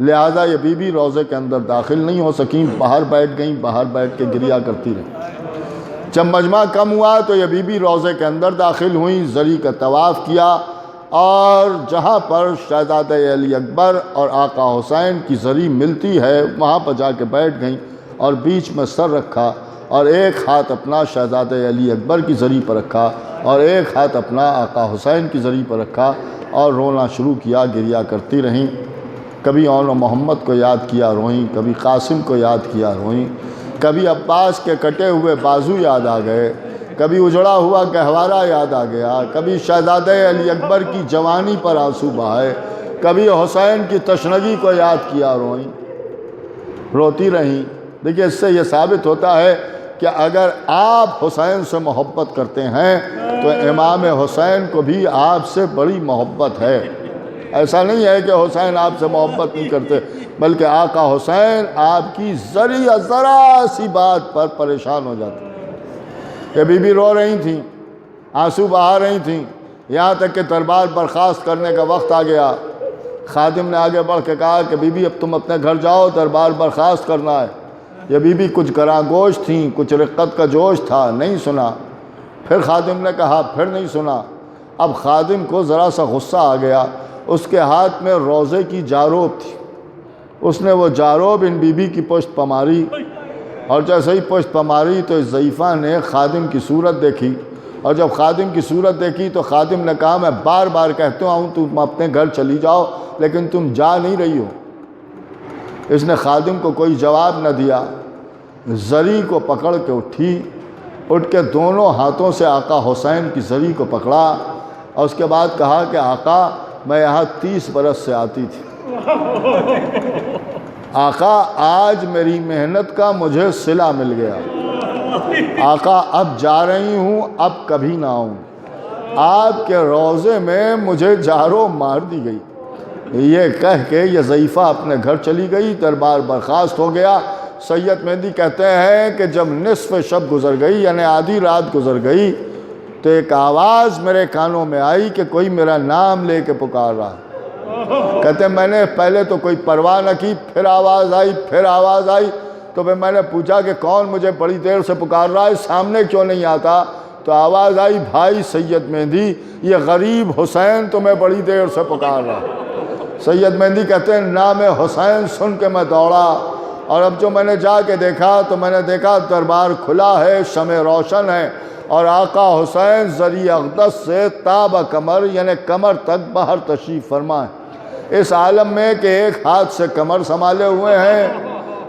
لہٰذا یہ بی بی روضے کے اندر داخل نہیں ہو سکیں، باہر بیٹھ گئیں، باہر بیٹھ کے گریا کرتی رہیں۔ جب مجمع کم ہوا تو یہ بی بی روضے کے اندر داخل ہوئیں، زری کا طواف کیا اور جہاں پر شہزادہ علی اکبر اور آقا حسین کی زری ملتی ہے وہاں پر جا کے بیٹھ گئیں اور بیچ میں سر رکھا اور ایک ہاتھ اپنا شہزادہ علی اکبر کی زری پر رکھا اور ایک ہاتھ اپنا آقا حسین کی زری پر رکھا اور رونا شروع کیا، گریا کرتی رہیں۔ کبھی اون و محمد کو یاد کیا روئیں، کبھی قاسم کو یاد کیا روئیں، کبھی عباس کے کٹے ہوئے بازو یاد آ گئے، کبھی اجڑا ہوا گہوارہ یاد آ گیا، کبھی شہزادہ علی اکبر کی جوانی پر آنسو بہائے، کبھی حسین کی تشنگی کو یاد کیا روئیں، روتی رہیں۔ دیکھیے اس سے یہ ثابت ہوتا ہے کہ اگر آپ حسین سے محبت کرتے ہیں تو امام حسین کو بھی آپ سے بڑی محبت ہے۔ ایسا نہیں ہے کہ حسین آپ سے محبت نہیں کرتے، بلکہ آقا حسین آپ کی ذرا سی بات پر پریشان ہو جاتے۔ یہ بی بی رو رہی تھیں، آنسو بہا رہی تھیں، یہاں تک کہ دربار برخاست کرنے کا وقت آ گیا۔ خادم نے آگے بڑھ کے کہا کہ بی بی اب تم اپنے گھر جاؤ، دربار برخاست کرنا ہے۔ یہ بی بی کچھ گراں گوش تھیں، کچھ رقت کا جوش تھا، نہیں سنا۔ پھر خادم نے کہا، پھر نہیں سنا۔ اب خادم کو ذرا سا غصہ آ گیا، اس کے ہاتھ میں روضے کی جاروب تھی، اس نے وہ جاروب ان بی بی کی پشت پہ ماری، اور جیسے ہی پشت پہ ماری تو اس ضعیفہ نے خادم کی صورت دیکھی، اور جب خادم کی صورت دیکھی تو خادم نے کہا میں بار بار کہتا ہوں تم اپنے گھر چلی جاؤ لیکن تم جا نہیں رہی ہو۔ اس نے خادم کو کوئی جواب نہ دیا، زری کو پکڑ کے اٹھی، اٹھ کے دونوں ہاتھوں سے آقا حسین کی زری کو پکڑا اور اس کے بعد کہا کہ آقا میں یہاں 30 برس سے آتی تھی، آقا آج میری محنت کا مجھے صلہ مل گیا، آقا اب جا رہی ہوں، اب کبھی نہ آؤں، آپ کے روضے میں مجھے جارو مار دی گئی۔ یہ کہہ کے یہ ضعیفہ اپنے گھر چلی گئی، دربار برخاست ہو گیا۔ سید مہندی کہتے ہیں کہ جب نصف شب گزر گئی یعنی آدھی رات گزر گئی تو ایک آواز میرے کانوں میں آئی کہ کوئی میرا نام لے کے پکار رہا ہے۔ کہتے ہیں میں نے پہلے تو کوئی پرواہ نہ کی، پھر آواز آئی، پھر آواز آئی، تو پھر میں نے پوچھا کہ کون مجھے بڑی دیر سے پکار رہا ہے، سامنے کیوں نہیں آتا؟ تو آواز آئی بھائی سید مہندی، یہ غریب حسین تمہیں بڑی دیر سے پکار رہا ہے۔ سید مہندی کہتے ہیں نام حسین سن کے میں دوڑا، اور اب جو میں نے جا کے دیکھا تو میں نے دیکھا دربار کھلا ہے، شمع روشن ہے، اور آقا حسین زری اقدس سے تاب کمر یعنی کمر تک باہر تشریف فرما ہے، اس عالم میں کہ ایک ہاتھ سے کمر سنبھالے ہوئے ہیں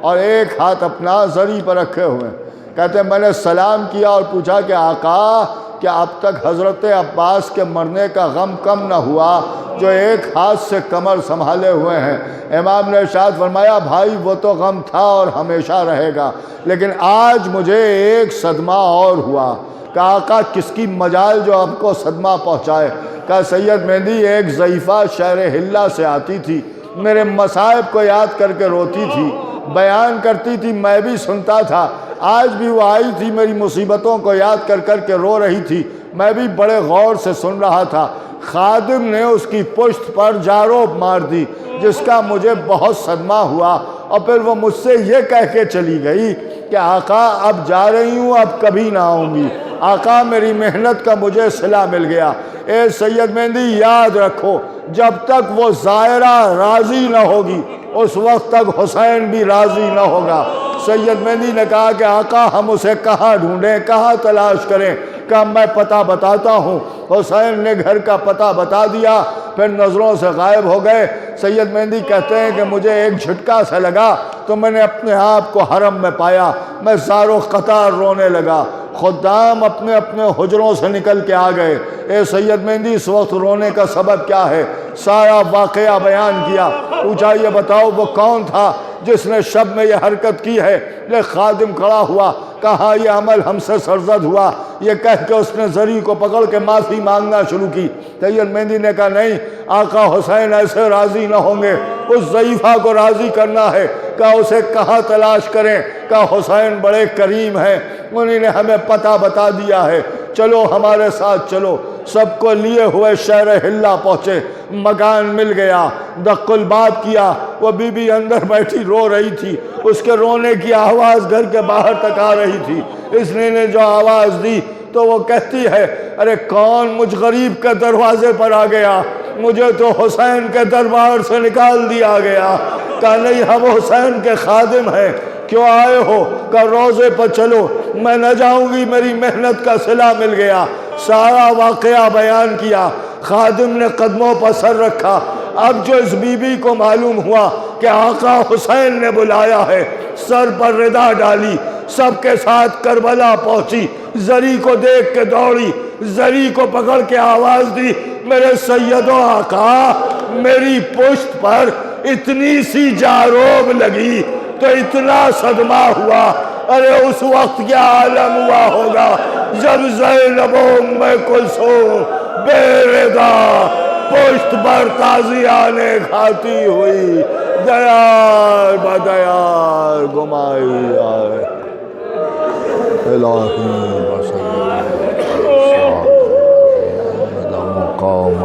اور ایک ہاتھ اپنا زری پر رکھے ہوئے ہیں۔ کہتے ہیں میں نے سلام کیا اور پوچھا کہ آقا کیا اب تک حضرت عباس کے مرنے کا غم کم نہ ہوا جو ایک ہاتھ سے کمر سنبھالے ہوئے ہیں؟ امام نے ارشاد فرمایا بھائی وہ تو غم تھا اور ہمیشہ رہے گا، لیکن آج مجھے ایک صدمہ اور ہوا، کہ آقا کس کی مجال جو آپ کو صدمہ پہنچائے. کہا سید مہدی ایک ضعیفہ شہر حلہ سے آتی تھی, میرے مصائب کو یاد کر کے روتی تھی, بیان کرتی تھی, میں بھی سنتا تھا. آج بھی وہ آئی تھی, میری مصیبتوں کو یاد کر کر کے رو رہی تھی, میں بھی بڑے غور سے سن رہا تھا. خادم نے اس کی پشت پر جاروب مار دی جس کا مجھے بہت صدمہ ہوا, اور پھر وہ مجھ سے یہ کہہ کے چلی گئی کہ آقا اب جا رہی ہوں, اب کبھی نہ آؤں گی. آقا میری محنت کا مجھے صلہ مل گیا. اے سید مہدی یاد رکھو, جب تک وہ زائرہ راضی نہ ہوگی اس وقت تک حسین بھی راضی نہ ہوگا. سید مہدی نے کہا کہ آقا ہم اسے کہاں ڈھونڈیں, کہاں تلاش کریں؟ کہ میں پتہ بتاتا ہوں. حسین نے گھر کا پتہ بتا دیا, پھر نظروں سے غائب ہو گئے. سید مہدی کہتے ہیں کہ مجھے ایک جھٹکا سا لگا تو میں نے اپنے آپ کو حرم میں پایا, میں زار و قطار رونے لگا. خدام اپنے اپنے حجروں سے نکل کے آ گئے. اے سید مہدی اس وقت رونے کا سبب کیا ہے؟ سارا واقعہ بیان کیا. پوچھا یہ بتاؤ وہ کون تھا جس نے شب میں یہ حرکت کی ہے؟ یہ خادم کھڑا ہوا, کہا یہ عمل ہم سے سرزد ہوا. یہ کہہ کے اس نے زری کو پکڑ کے معافی مانگنا شروع کی. سید مہدی نے کہا نہیں, آقا حسین ایسے راضی نہ ہوں گے, اس ضعیفہ کو راضی کرنا ہے. کہا اسے کہاں تلاش کریں؟ کہا حسین بڑے کریم ہیں, انہوں نے ہمیں پتہ بتا دیا ہے, چلو ہمارے ساتھ چلو. سب کو لیے ہوئے شہر حلہ پہنچے, مکان مل گیا, دق الباب کیا. وہ بی بی اندر بیٹھی رو رہی تھی, اس کے رونے کی آواز گھر کے باہر تک آ رہی تھی. اس نے جو آواز دی تو وہ کہتی ہے ارے کون مجھ غریب کے دروازے پر آ گیا؟ مجھے تو حسین کے دربار سے نکال دیا گیا. کہا نہیں ہم حسین کے خادم ہیں. کیوں آئے ہو؟ کہ روزے پر چلو. میں نہ جاؤں گی, میری محنت کا صلہ مل گیا. سارا واقعہ بیان کیا. خادم نے قدموں پر سر رکھا. اب جو اس بی بی کو معلوم ہوا کہ آقا حسین نے بلایا ہے, سر پر ردا ڈالی, سب کے ساتھ کربلا پہنچی, زری کو دیکھ کے دوڑی, زری کو پکڑ کے آواز دی میرے سید و آقا, میری پشت پر اتنی سی جاروب لگی تو اتنا صدمہ ہوا. ارے اس وقت کیا عالم ہوا ہوگا جب زینب و ام کلثوم بے ردا پشت پر تازیانے کھاتی ہوئی دیار بدیار گمائی آئے. الہی بسید مقام